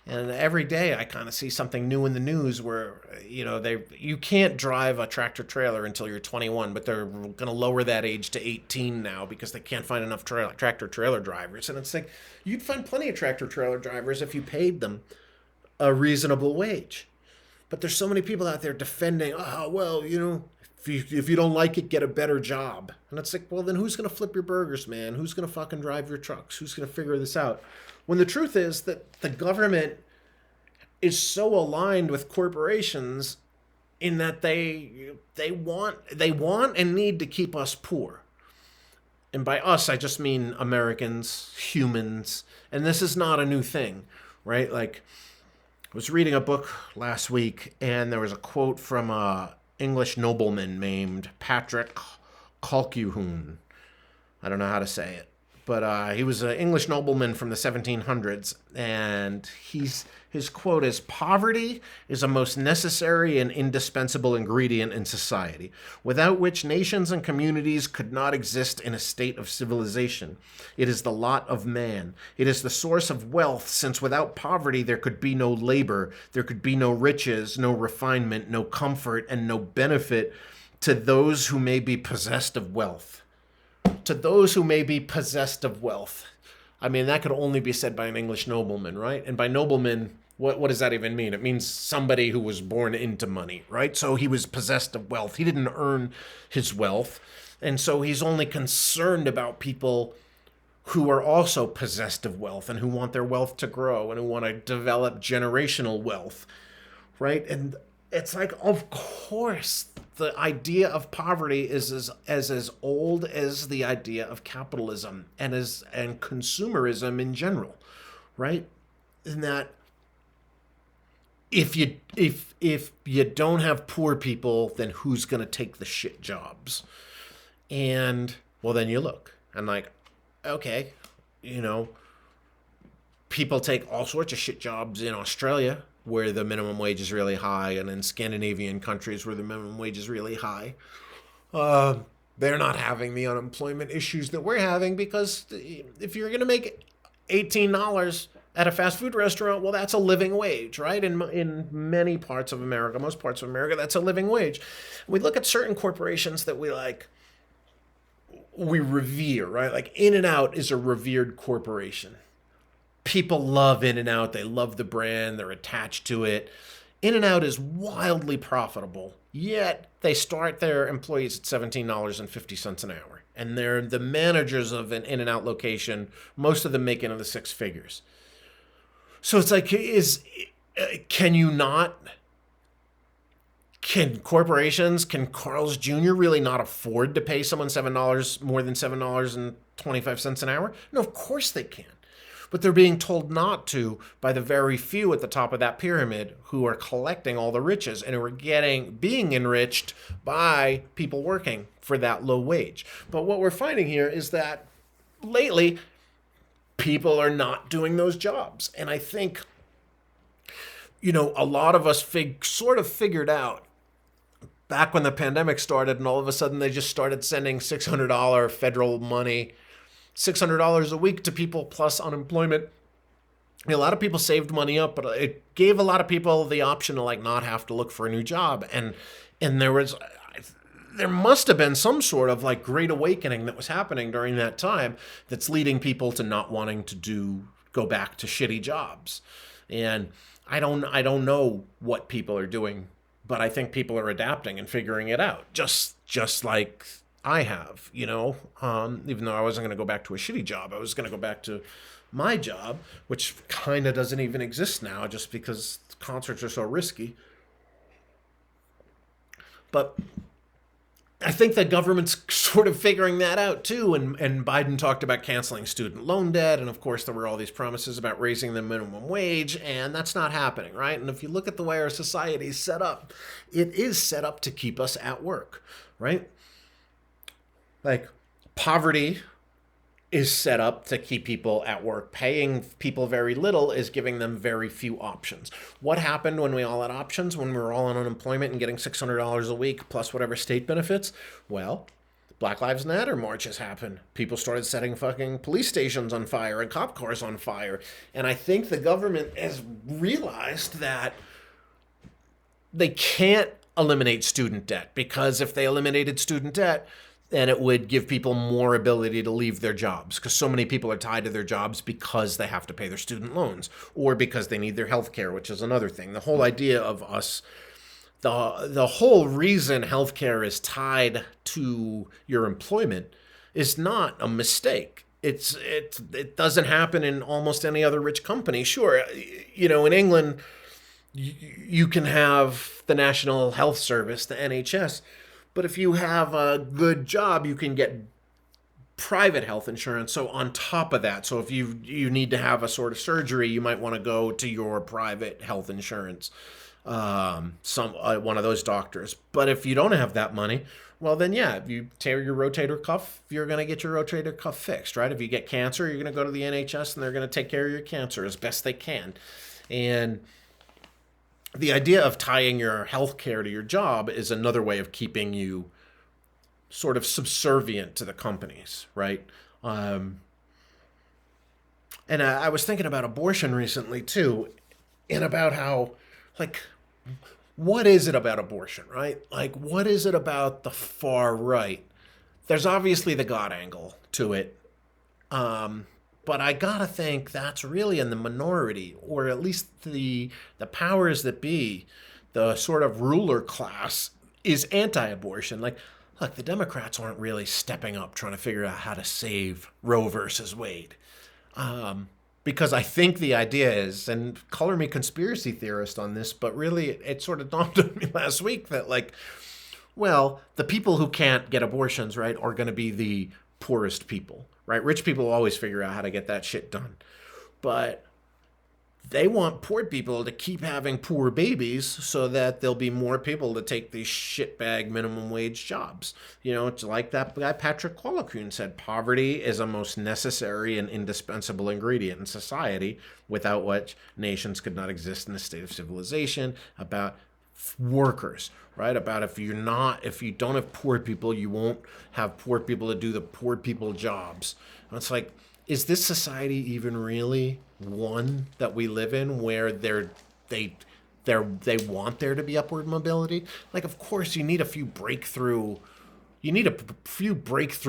And every day I kind of see something new in the news where, you can't drive a tractor trailer until you're 21, but they're going to lower that age to 18 now because they can't find enough tractor trailer drivers. And it's like, you'd find plenty of tractor trailer drivers if you paid them a reasonable wage. But there's so many people out there defending, if you don't like it, get a better job. And it's like, well, then who's going to flip your burgers, man? Who's going to fucking drive your trucks? Who's going to figure this out? When the truth is that the government is so aligned with corporations in that they want and need to keep us poor. And by us, I just mean Americans, humans. And this is not a new thing, right? Like, I was reading a book last week, and there was a quote from a English nobleman named Patrick Colquhoun. I don't know how to say it, but he was an English nobleman from the 1700s, and his quote is, "Poverty is a most necessary and indispensable ingredient in society, without which nations and communities could not exist in a state of civilization. It is the lot of man. It is the source of wealth, since without poverty there could be no labor, there could be no riches, no refinement, no comfort, and no benefit to those who may be possessed of wealth." To those who may be possessed of wealth. I mean, that could only be said by an English nobleman, right? And by nobleman, what does that even mean? It means somebody who was born into money, right? So he was possessed of wealth. He didn't earn his wealth. And so he's only concerned about people who are also possessed of wealth and who want their wealth to grow and who want to develop generational wealth, right? And it's like, of course, the idea of poverty is as old as the idea of capitalism and consumerism in general, right? In that if you don't have poor people, then who's going to take the shit jobs? And well, then you look and like, okay, people take all sorts of shit jobs in Australia, where the minimum wage is really high, and in Scandinavian countries where the minimum wage is really high. They're not having the unemployment issues that we're having, because if you're going to make $18 at a fast food restaurant, well, that's a living wage, right? In many parts of America, most parts of America, that's a living wage. We look at certain corporations that we revere, right? Like In-N-Out is a revered corporation. People love In-N-Out. They love the brand. They're attached to it. In-N-Out is wildly profitable, yet they start their employees at $17.50 an hour. And they're the managers of an In-N-Out location, most of them make into the six figures. So it's like, can corporations, can Carl's Jr. really not afford to pay someone more than $7.25 an hour? No, of course they can. But they're being told not to by the very few at the top of that pyramid who are collecting all the riches and who are being enriched by people working for that low wage. But what we're finding here is that lately, people are not doing those jobs. And I think a lot of us sort of figured out back when the pandemic started, and all of a sudden they just started sending $600 federal money, $600 a week to people plus unemployment. A lot of people saved money up, but it gave a lot of people the option to like not have to look for a new job. And there must have been some sort of like great awakening that was happening during that time that's leading people to not wanting to go back to shitty jobs. And I don't know what people are doing, but I think people are adapting and figuring it out, just like I have, even though I wasn't going to go back to a shitty job, I was going to go back to my job, which kind of doesn't even exist now just because concerts are so risky. But I think the government's sort of figuring that out too. And Biden talked about canceling student loan debt. And of course, there were all these promises about raising the minimum wage. And that's not happening, right? And if you look at the way our society is set up, it is set up to keep us at work, right? Like poverty is set up to keep people at work. Paying people very little is giving them very few options. What happened when we all had options, when we were all on unemployment and getting $600 a week plus whatever state benefits? Well, Black Lives Matter marches happened. People started setting fucking police stations on fire and cop cars on fire. And I think the government has realized that they can't eliminate student debt, because if they eliminated student debt, then it would give people more ability to leave their jobs, because so many people are tied to their jobs because they have to pay their student loans or because they need their health care, which is another thing. The whole idea of us, the whole reason healthcare is tied to your employment is not a mistake. It doesn't happen in almost any other rich company. Sure, in England, you can have the National Health Service, the NHS, but if you have a good job, you can get private health insurance. So on top of that, so if you need to have a sort of surgery, you might want to go to your private health insurance, one of those doctors. But if you don't have that money, well then yeah, if you tear your rotator cuff, you're going to get your rotator cuff fixed, right? If you get cancer, you're going to go to the NHS and they're going to take care of your cancer as best they can. And the idea of tying your health care to your job is another way of keeping you sort of subservient to the companies, right? And I was thinking about abortion recently too, and about how, like, what is it about abortion, right? Like, what is it about the far right? There's obviously the God angle to it. But I gotta think that's really in the minority, or at least the powers that be, the sort of ruler class, is anti-abortion. Like, look, the Democrats aren't really stepping up trying to figure out how to save Roe versus Wade. Because I think the idea is, and color me conspiracy theorist on this, but really it sort of dawned on me last week that, like, well, the people who can't get abortions, right, are going to be the poorest people. Right? Rich people always figure out how to get that shit done. But they want poor people to keep having poor babies so that there'll be more people to take these shitbag minimum wage jobs. It's like that guy Patrick Qualicoon said, poverty is a most necessary and indispensable ingredient in society, without which nations could not exist in a state of civilization. About workers, right? About if you don't have poor people, you won't have poor people to do the poor people jobs. And it's like, is this society even really one that we live in where they want there to be upward mobility? Like, of course, you need a few breakthrough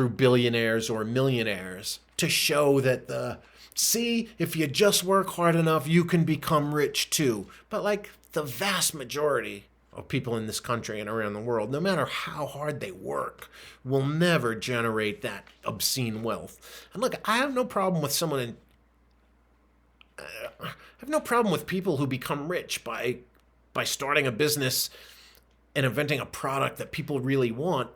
billionaires or millionaires to show that if you just work hard enough, you can become rich too. But like, the vast majority of people in this country and around the world, no matter how hard they work, will never generate that obscene wealth. And look, I have no problem with people who become rich by starting a business and inventing a product that people really want.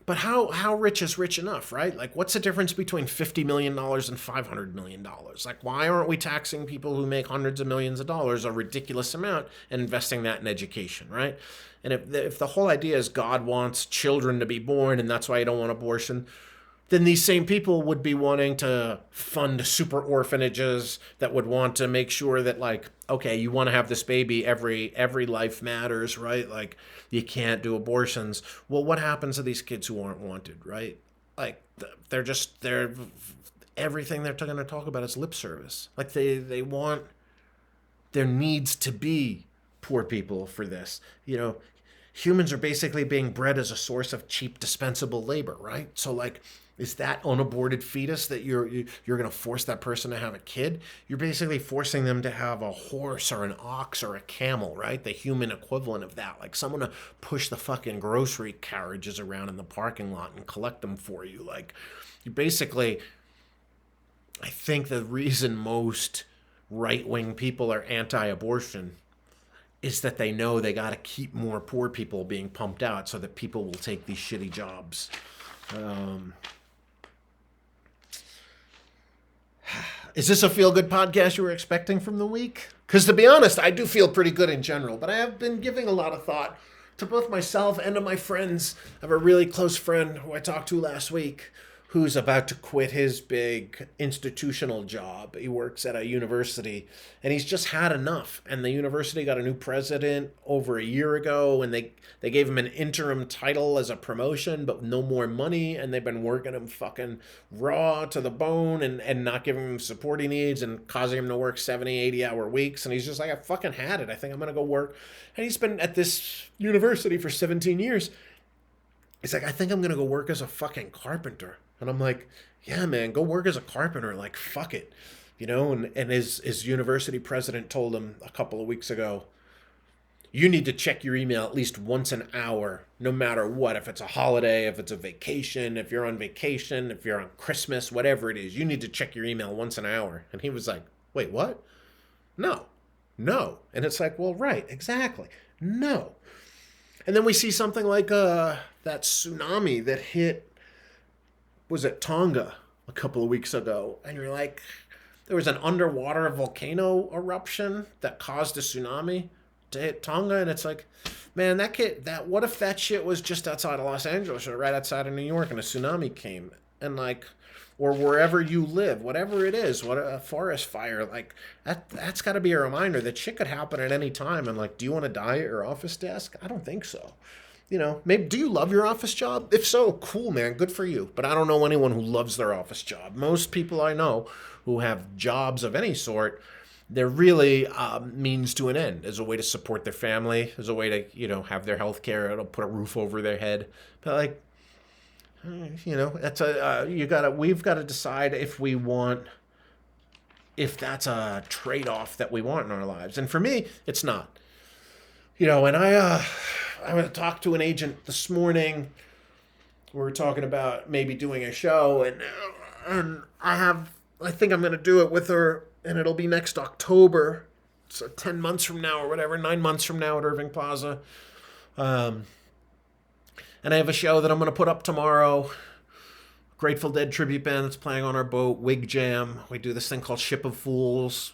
But how rich is rich enough, right? Like, what's the difference between $50 million and $500 million? Like, why aren't we taxing people who make hundreds of millions of dollars a ridiculous amount and investing that in education, right? And if the whole idea is God wants children to be born and that's why you don't want abortion, then these same people would be wanting to fund super orphanages that would want to make sure that, like, okay, you want to have this baby, every life matters, right? Like, you can't do abortions. Well, what happens to these kids who aren't wanted, right? Like, they're everything they're going to talk about is lip service. Like, they want, there needs to be poor people for this. Humans are basically being bred as a source of cheap dispensable labor, right? So, like, is that unaborted fetus that you're going to force that person to have a kid? You're basically forcing them to have a horse or an ox or a camel, right? The human equivalent of that. Like, someone to push the fucking grocery carriages around in the parking lot and collect them for you. Like, you basically, I think the reason most right-wing people are anti-abortion is that they know they got to keep more poor people being pumped out so that people will take these shitty jobs. Is this a feel-good podcast you were expecting from the week? Because to be honest, I do feel pretty good in general, but I have been giving a lot of thought to both myself and to my friends. I have a really close friend who I talked to last week who's about to quit his big institutional job. He works at a university, and he's just had enough. And the university got a new president over a year ago, and they gave him an interim title as a promotion, but no more money, and they've been working him fucking raw to the bone and not giving him support he needs and causing him to work 70, 80-hour weeks. And he's just like, I fucking had it. I think I'm going to go work. And he's been at this university for 17 years. He's like, I think I'm going to go work as a fucking carpenter. And I'm like, yeah, man, go work as a carpenter. Like, fuck it. And his university president told him a couple of weeks ago, you need to check your email at least once an hour, no matter what. If it's a holiday, if it's a vacation, if you're on vacation, if you're on Christmas, whatever it is, you need to check your email once an hour. And he was like, wait, what? No. And it's like, well, right, exactly. No. And then we see something like that tsunami that hit, was it Tonga a couple of weeks ago, and you're like, there was an underwater volcano eruption that caused a tsunami to hit Tonga, and it's like, man, what if that shit was just outside of Los Angeles or right outside of New York, and a tsunami came, and like, or wherever you live, whatever it is, what a forest fire, like that's got to be a reminder that shit could happen at any time, and like, do you want to die at your office desk? I don't think so. Maybe, do you love your office job? If so, cool, man, good for you. But I don't know anyone who loves their office job. Most people I know who have jobs of any sort, they're really means to an end, as a way to support their family, as a way to, have their health care, it'll put a roof over their head. But like, that's we've got to decide if that's a trade-off that we want in our lives. And for me, it's not. And I talked to an agent this morning. We were talking about maybe doing a show, and I think I'm going to do it with her, and it'll be next October. So 10 months from now or whatever, 9 months from now at Irving Plaza. And I have a show that I'm going to put up tomorrow. Grateful Dead tribute band that's playing on our boat, Wig Jam. We do this thing called Ship of Fools.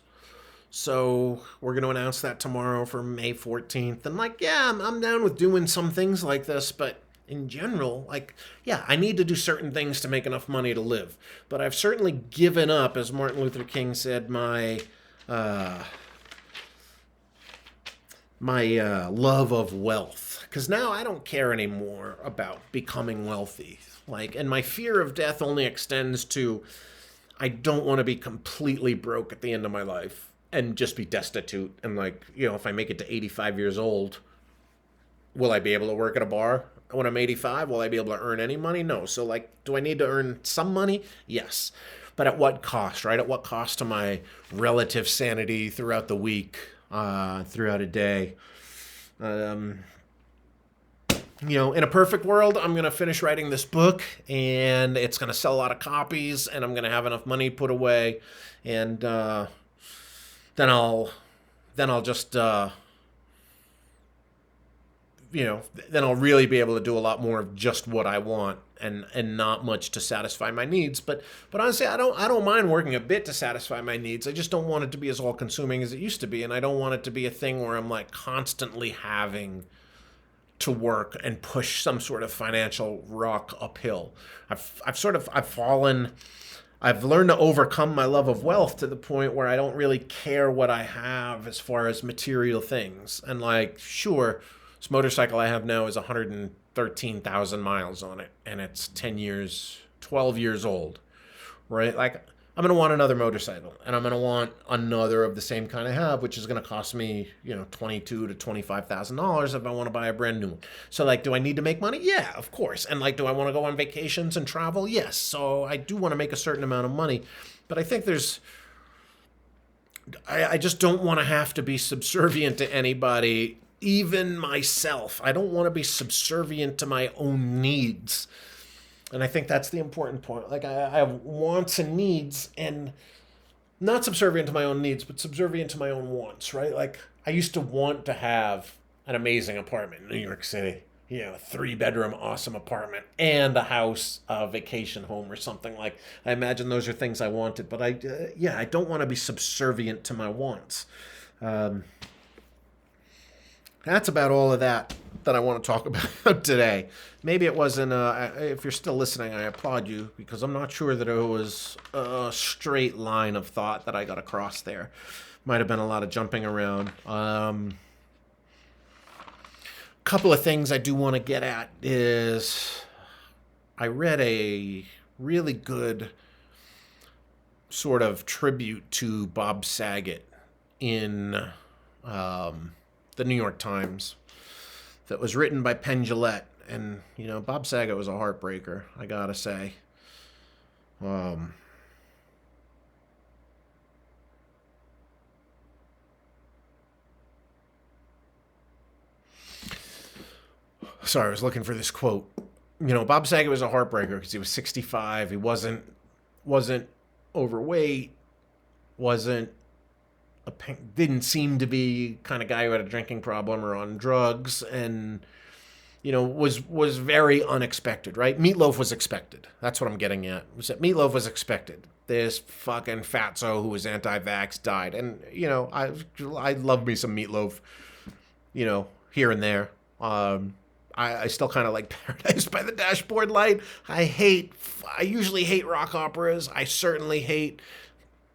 So we're going to announce that tomorrow for May 14th. And like, yeah, I'm down with doing some things like this, but in general, like, yeah, I need to do certain things to make enough money to live. But I've certainly given up, as Martin Luther King said, my love of wealth. Because now I don't care anymore about becoming wealthy. Like, and my fear of death only extends to, I don't want to be completely broke at the end of my life and just be destitute. And like, if I make it to 85 years old, will I be able to work at a bar when I'm 85? Will I be able to earn any money? No. So like, do I need to earn some money? Yes. But at what cost, right? At what cost to my relative sanity throughout the week, throughout a day? In a perfect world, I'm going to finish writing this book, and it's going to sell a lot of copies, and I'm going to have enough money put away, and then I'll just, then I'll really be able to do a lot more of just what I want, and not much to satisfy my needs. But honestly, I don't mind working a bit to satisfy my needs. I just don't want it to be as all-consuming as it used to be, and I don't want it to be a thing where I'm like constantly having to work and push some sort of financial rock uphill. I've learned to overcome my love of wealth to the point where I don't really care what I have as far as material things. And like, sure, this motorcycle I have now is 113,000 miles on it, and it's 12 years old, right? Like, I'm going to want another motorcycle, and I'm going to want another of the same kind I have, which is going to cost me, $22,000 to $25,000 if I want to buy a brand new one. So, like, do I need to make money? Yeah, of course. And, like, do I want to go on vacations and travel? Yes. So I do want to make a certain amount of money. But I think I just don't want to have to be subservient to anybody, even myself. I don't want to be subservient to my own needs. And I think that's the important point. Like, I have wants and needs, and not subservient to my own needs, but subservient to my own wants, right? Like, I used to want to have an amazing apartment in New York City, a 3-bedroom awesome apartment and a house, a vacation home or something. Like, I imagine those are things I wanted, but I don't want to be subservient to my wants. That's about all of that I want to talk about today. Maybe it wasn't, if you're still listening, I applaud you, because I'm not sure that it was a straight line of thought that I got across there. Might have been a lot of jumping around. Couple of things I do want to get at is I read a really good sort of tribute to Bob Saget in the New York Times that was written by Penn Jillette. And, Bob Saget was a heartbreaker, I gotta say. Sorry, I was looking for this quote. Bob Saget was a heartbreaker because he was 65. He wasn't overweight, didn't seem to be kind of guy who had a drinking problem or on drugs, and was very unexpected, right? Meatloaf was expected. That's what I'm getting at. Was that Meatloaf was expected. This fucking fatso who was anti-vax died, and I love me some Meatloaf, here and there. I still kind of like Paradise by the Dashboard Light. I usually hate rock operas. I certainly hate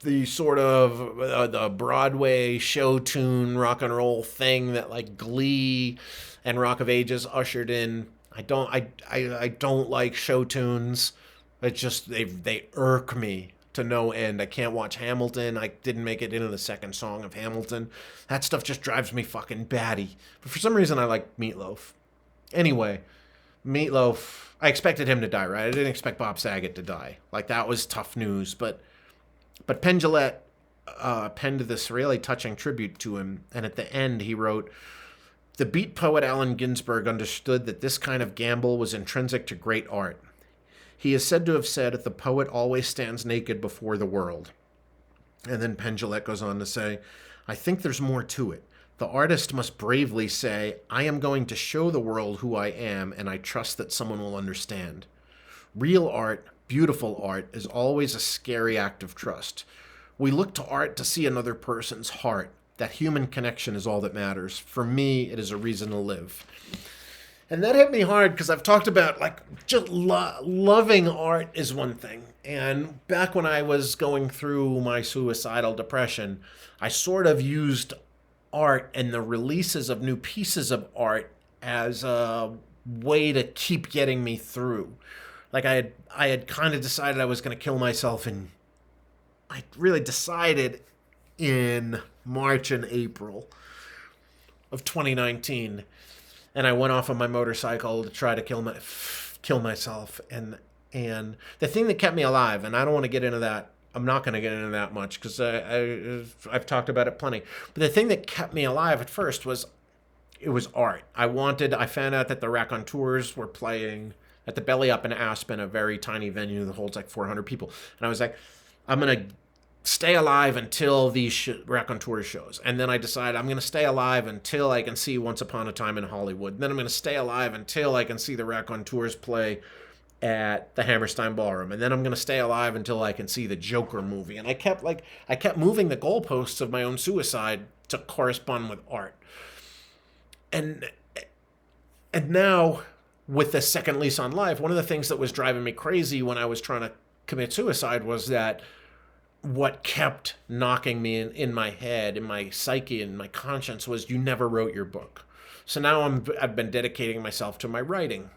the sort of the Broadway show tune rock and roll thing that like Glee and Rock of Ages ushered in. I don't like show tunes. It's just they irk me to no end. I can't watch Hamilton. I didn't make it into the second song of Hamilton. That stuff just drives me fucking batty. But for some reason I like Meatloaf. Anyway, Meatloaf, I expected him to die, right? I didn't expect Bob Saget to die. Like, that was tough news, but Penn Jillette penned this really touching tribute to him, and at the end he wrote, "The beat poet Allen Ginsberg understood that this kind of gamble was intrinsic to great art. He is said to have said, 'The poet always stands naked before the world.'" And then Penn Jillette goes on to say, "I think there's more to it. The artist must bravely say, 'I am going to show the world who I am, and I trust that someone will understand.' Real art, beautiful art, is always a scary act of trust. We look to art to see another person's heart. That human connection is all that matters. For me, it is a reason to live." And that hit me hard because I've talked about, like, just loving art is one thing. And back when I was going through my suicidal depression, I sort of used art and the releases of new pieces of art as a way to keep getting me through. Like, I had kind of decided I was going to kill myself, and I really decided in March and April of 2019, and I went off on my motorcycle to try to kill myself. And the thing that kept me alive, and I don't want to get into that, I'm not going to get into that much because I've talked about it plenty. But the thing that kept me alive at first was art. I found out that the Raconteurs were playing at the Belly Up in Aspen, a very tiny venue that holds like 400 people. And I was like, I'm going to stay alive until these Raconteurs shows. And then I decided I'm going to stay alive until I can see Once Upon a Time in Hollywood. And then I'm going to stay alive until I can see the Raconteurs play at the Hammerstein Ballroom. And then I'm going to stay alive until I can see the Joker movie. And I kept moving the goalposts of my own suicide to correspond with art. And And now, with the second lease on life, one of the things that was driving me crazy when I was trying to commit suicide was that what kept knocking me in my head, in my psyche, in my conscience was you never wrote your book. So now I've been dedicating myself to my writing.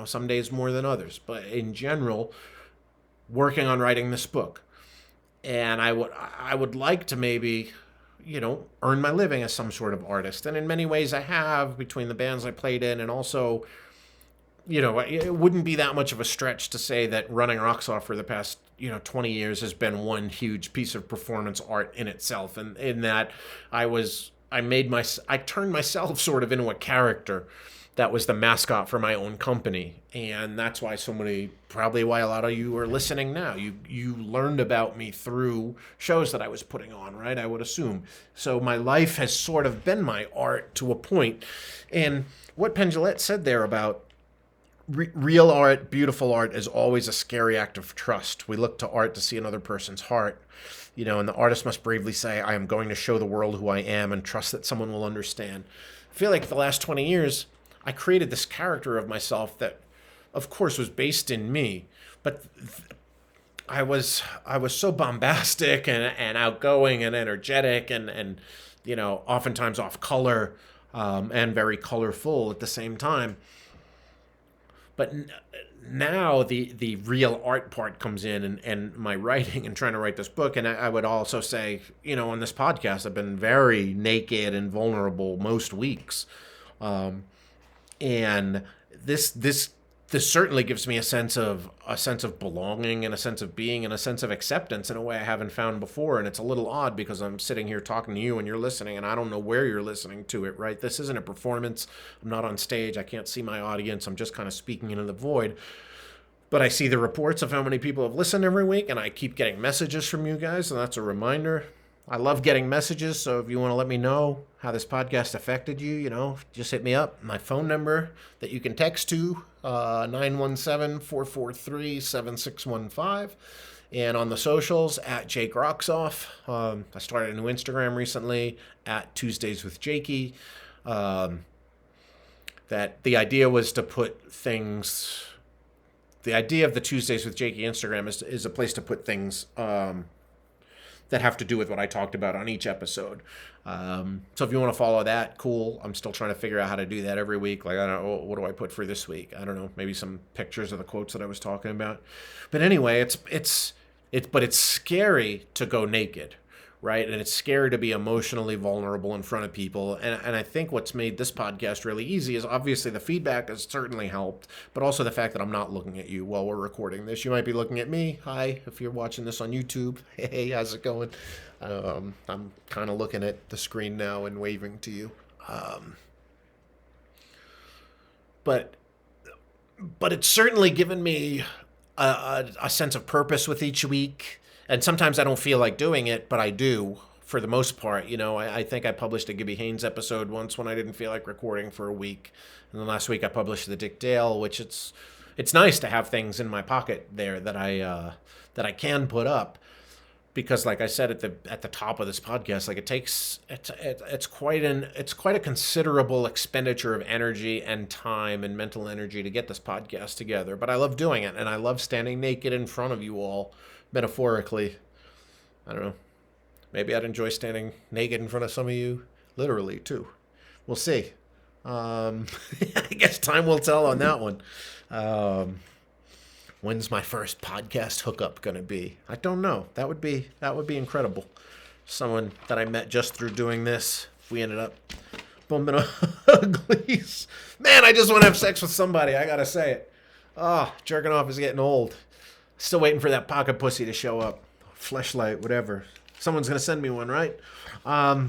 Some days more than others, but in general, working on writing this book. And I would like to maybe, earn my living as some sort of artist. And in many ways I have, between the bands I played in, and also, it wouldn't be that much of a stretch to say that running Rocks Off for the past, 20 years has been one huge piece of performance art in itself. And in that I turned myself sort of into a character that was the mascot for my own company. And that's why probably why a lot of you are listening now. You learned about me through shows that I was putting on, right? I would assume. So my life has sort of been my art to a point. And what Penn Jillette said there about real art, beautiful art, is always a scary act of trust. We look to art to see another person's heart. And the artist must bravely say, I am going to show the world who I am and trust that someone will understand. I feel like the last 20 years, I created this character of myself that, of course, was based in me, but I was so bombastic and outgoing and energetic and oftentimes off color and very colorful at the same time. But now the real art part comes in and my writing and trying to write this book. And I would also say, on this podcast, I've been very naked and vulnerable most weeks. And this certainly gives me a sense of belonging and a sense of being and a sense of acceptance in a way I haven't found before. And it's a little odd because I'm sitting here talking to you and you're listening and I don't know where you're listening to it, right? This isn't a performance. I'm not on stage. I can't see my audience. I'm just kind of speaking into the void. But I see the reports of how many people have listened every week, and I keep getting messages from you guys, and that's a reminder. I love getting messages, so if you want to let me know how this podcast affected you, just hit me up. My phone number that you can text to, 917-443-7615. And on the socials, at Jake Rocks Off. I started a new Instagram recently, at Tuesdays with Jakey. That the idea was to put things... The idea of the Tuesdays with Jakey Instagram is a place to put things... that have to do with what I talked about on each episode. So if you want to follow that, cool. I'm still trying to figure out how to do that every week. Like, I don't know, what do I put for this week? I don't know, maybe some pictures of the quotes that I was talking about. But anyway, it's scary to go naked, right? And it's scary to be emotionally vulnerable in front of people. And I think what's made this podcast really easy is obviously the feedback has certainly helped, but also the fact that I'm not looking at you while we're recording this. You might be looking at me. Hi, if you're watching this on YouTube. Hey, how's it going? I'm kind of looking at the screen now and waving to you. But it's certainly given me a sense of purpose with each week. And sometimes I don't feel like doing it, but I do for the most part. I think I published a Gibby Haynes episode once when I didn't feel like recording for a week. And then last week I published the Dick Dale, which it's nice to have things in my pocket there that I can put up. Because like I said at the top of this podcast, like it's quite a considerable expenditure of energy and time and mental energy to get this podcast together. But I love doing it, and I love standing naked in front of you all. Metaphorically, I don't know. Maybe I'd enjoy standing naked in front of some of you, literally too. We'll see. I guess time will tell on that one. When's my first podcast hookup gonna be? I don't know. That would be incredible. Someone that I met just through doing this. We ended up bumping uglies. Man, I just want to have sex with somebody. I gotta say it. Jerking off is getting old. Still waiting for that pocket pussy to show up. Fleshlight, whatever. Someone's going to send me one, right? But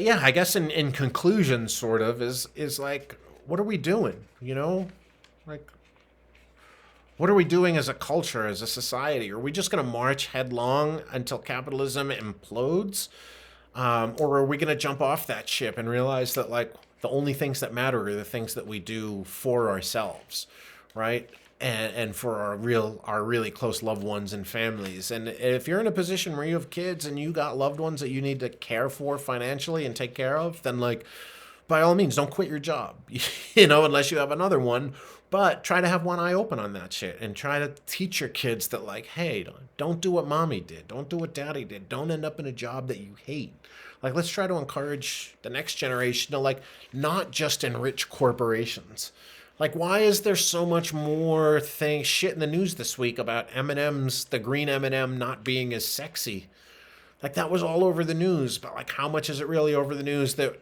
yeah, I guess in conclusion, sort of, is like, what are we doing? Like, what are we doing as a culture, as a society? Are we just going to march headlong until capitalism implodes? Or are we going to jump off that ship and realize that, like, the only things that matter are the things that we do for ourselves, right? And for our really close loved ones and families. And if you're in a position where you have kids and you got loved ones that you need to care for financially and take care of, then like by all means, don't quit your job, unless you have another one. But try to have one eye open on that shit and try to teach your kids that, like, hey, don't do what mommy did. Don't do what daddy did. Don't end up in a job that you hate. Like, let's try to encourage the next generation to, like, not just enrich corporations. Like, why is there so much more shit in the news this week about M&M's, the green M&M not being as sexy? Like, that was all over the news, but, like, how much is it really over the news that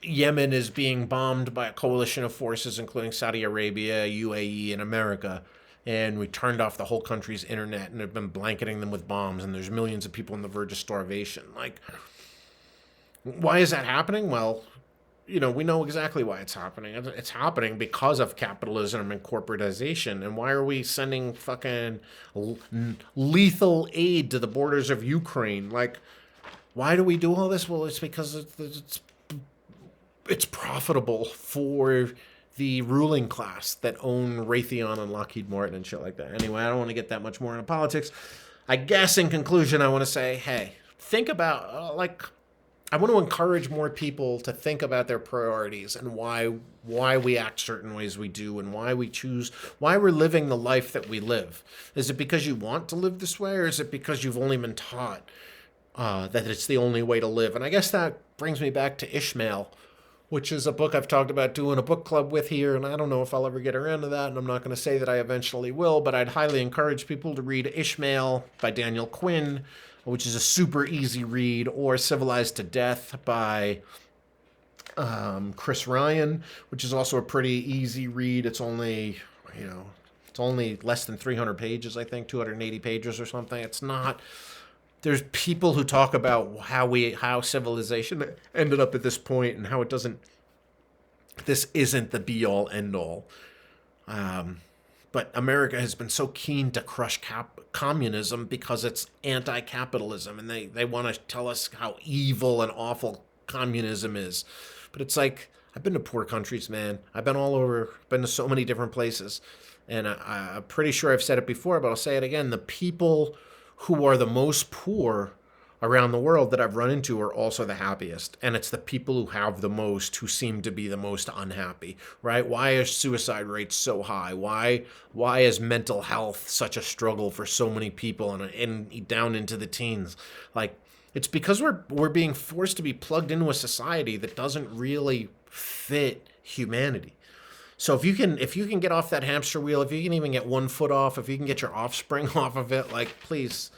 Yemen is being bombed by a coalition of forces, including Saudi Arabia, UAE, and America, and we turned off the whole country's internet and have been blanketing them with bombs, and there's millions of people on the verge of starvation. Like, why is that happening? Well, we know exactly why it's happening. It's happening because of capitalism and corporatization. And why are we sending fucking lethal aid to the borders of Ukraine? Like, why do we do all this? Well, it's because it's profitable for the ruling class that own Raytheon and Lockheed Martin and shit like that. Anyway, I don't want to get that much more into politics. I guess in conclusion, I want to say, hey, think about, I want to encourage more people to think about their priorities and why we act certain ways we do and why we're living the life that we live. Is it because you want to live this way, or is it because you've only been taught that it's the only way to live? And I guess that brings me back to Ishmael, which is a book I've talked about doing a book club with here, and I don't know if I'll ever get around to that, and I'm not going to say that I eventually will, but I'd highly encourage people to read Ishmael by Daniel Quinn, which is a super easy read, or Civilized to Death by Chris Ryan, which is also a pretty easy read. It's only less than 300 pages, I think, 280 pages or something. It's not... There's people who talk about how civilization ended up at this point and how this isn't the be-all, end-all. But America has been so keen to crush communism because it's anti-capitalism, and they want to tell us how evil and awful communism is. But it's like, I've been to poor countries, man. I've been all over, been to so many different places. And I'm pretty sure I've said it before, but I'll say it again. The people who are the most poor around the world that I've run into are also the happiest. And it's the people who have the most who seem to be the most unhappy, right? Why are suicide rates so high? Why is mental health such a struggle for so many people and down into the teens? Like, it's because we're being forced to be plugged into a society that doesn't really fit humanity. So if you can get off that hamster wheel, if you can even get one foot off, if you can get your offspring off of it, like, please,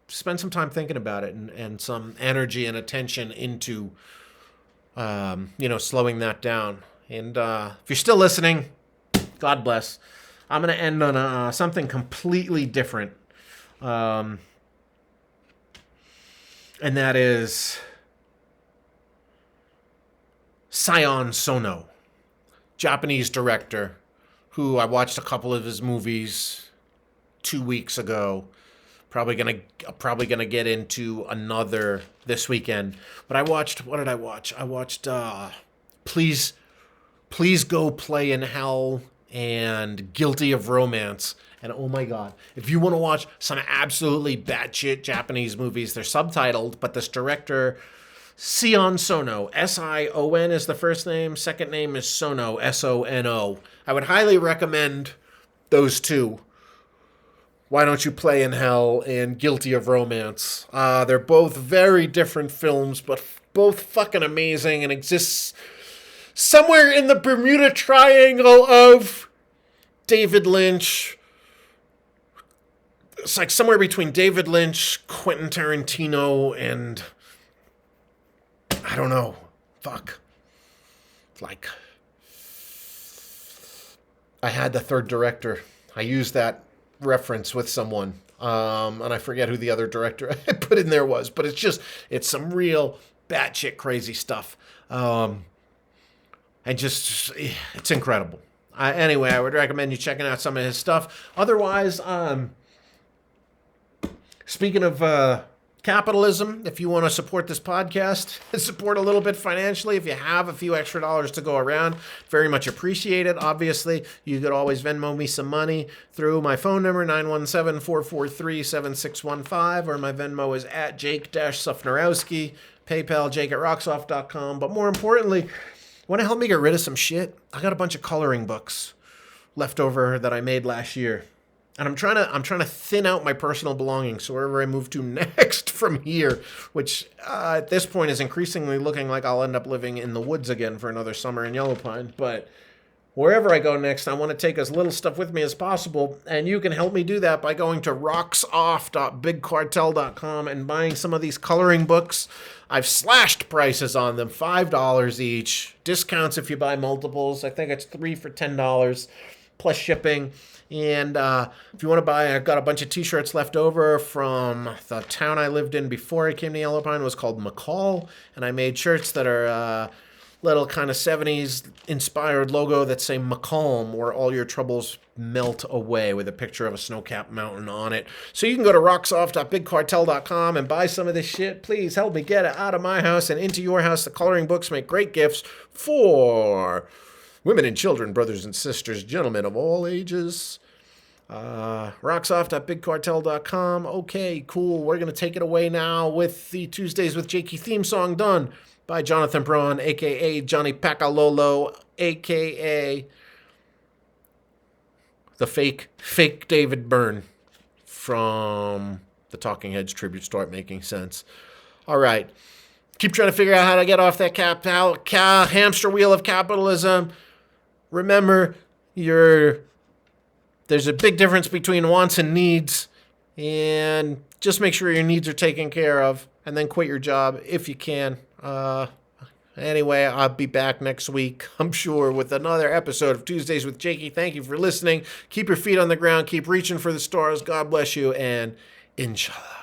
spend some time thinking about it and some energy and attention into, slowing that down. And if you're still listening, God bless. I'm going to end on something completely different. And that is Sion Sono, Japanese director, who I watched a couple of his movies 2 weeks ago. Probably gonna get into another this weekend. But what did I watch? I watched Please Go Play in Hell and Guilty of Romance. And oh my God, if you want to watch some absolutely batshit Japanese movies, they're subtitled, but this director, Sion Sono, S-I-O-N is the first name, second name is Sono, S-O-N-O. I would highly recommend those two. Why Don't You Play in Hell and Guilty of Romance. They're both very different films, but both fucking amazing, and exists somewhere in the Bermuda Triangle of David Lynch. It's like somewhere between David Lynch, Quentin Tarantino, and I don't know. Fuck. Like, I had the third director. I used that reference with someone. And I forget who the other director I put in there was. But it's some real batshit crazy stuff. And just, it's incredible. Anyway, I would recommend you checking out some of his stuff. Otherwise, speaking of capitalism, if you want to support this podcast and support a little bit financially, if you have a few extra dollars to go around, very much appreciate it. Obviously, you could always Venmo me some money through my phone number, 917-443-7615, or my Venmo is at Jake-Sufnerowski. PayPal, jake@rocksoft.com. But more importantly, want to help me get rid of some shit? I got a bunch of coloring books left over that I made last year. And I'm trying to thin out my personal belongings, so wherever I move to next from here, which at this point is increasingly looking like I'll end up living in the woods again for another summer in Yellow Pine. But wherever I go next, I want to take as little stuff with me as possible, and you can help me do that by going to rocksoff.bigcartel.com and buying some of these coloring books. I've slashed prices on them, $5 each. Discounts if you buy multiples. I think it's 3 for $10 plus shipping. And if you want to buy, I've got a bunch of t-shirts left over from the town I lived in before I came to Yellow Pine. It was called McCall. And I made shirts that are little kind of 70s inspired logo that say McCalm, where all your troubles melt away, with a picture of a snow-capped mountain on it. So you can go to rocksoft.bigcartel.com and buy some of this shit. Please help me get it out of my house and into your house. The coloring books make great gifts for women and children, brothers and sisters, gentlemen of all ages. Rocksoft.bigcartel.com. Okay, cool. We're going to take it away now with the Tuesdays with Jakey theme song done by Jonathan Braun, a.k.a. Johnny Pacalolo, a.k.a. the fake David Byrne from the Talking Heads tribute Start Making Sense. All right. Keep trying to figure out how to get off that hamster wheel of capitalism. Remember, there's a big difference between wants and needs, and just make sure your needs are taken care of, and then quit your job if you can. Anyway, I'll be back next week, I'm sure, with another episode of Tuesdays with Jakey. Thank you for listening. Keep your feet on the ground. Keep reaching for the stars. God bless you, and inshallah.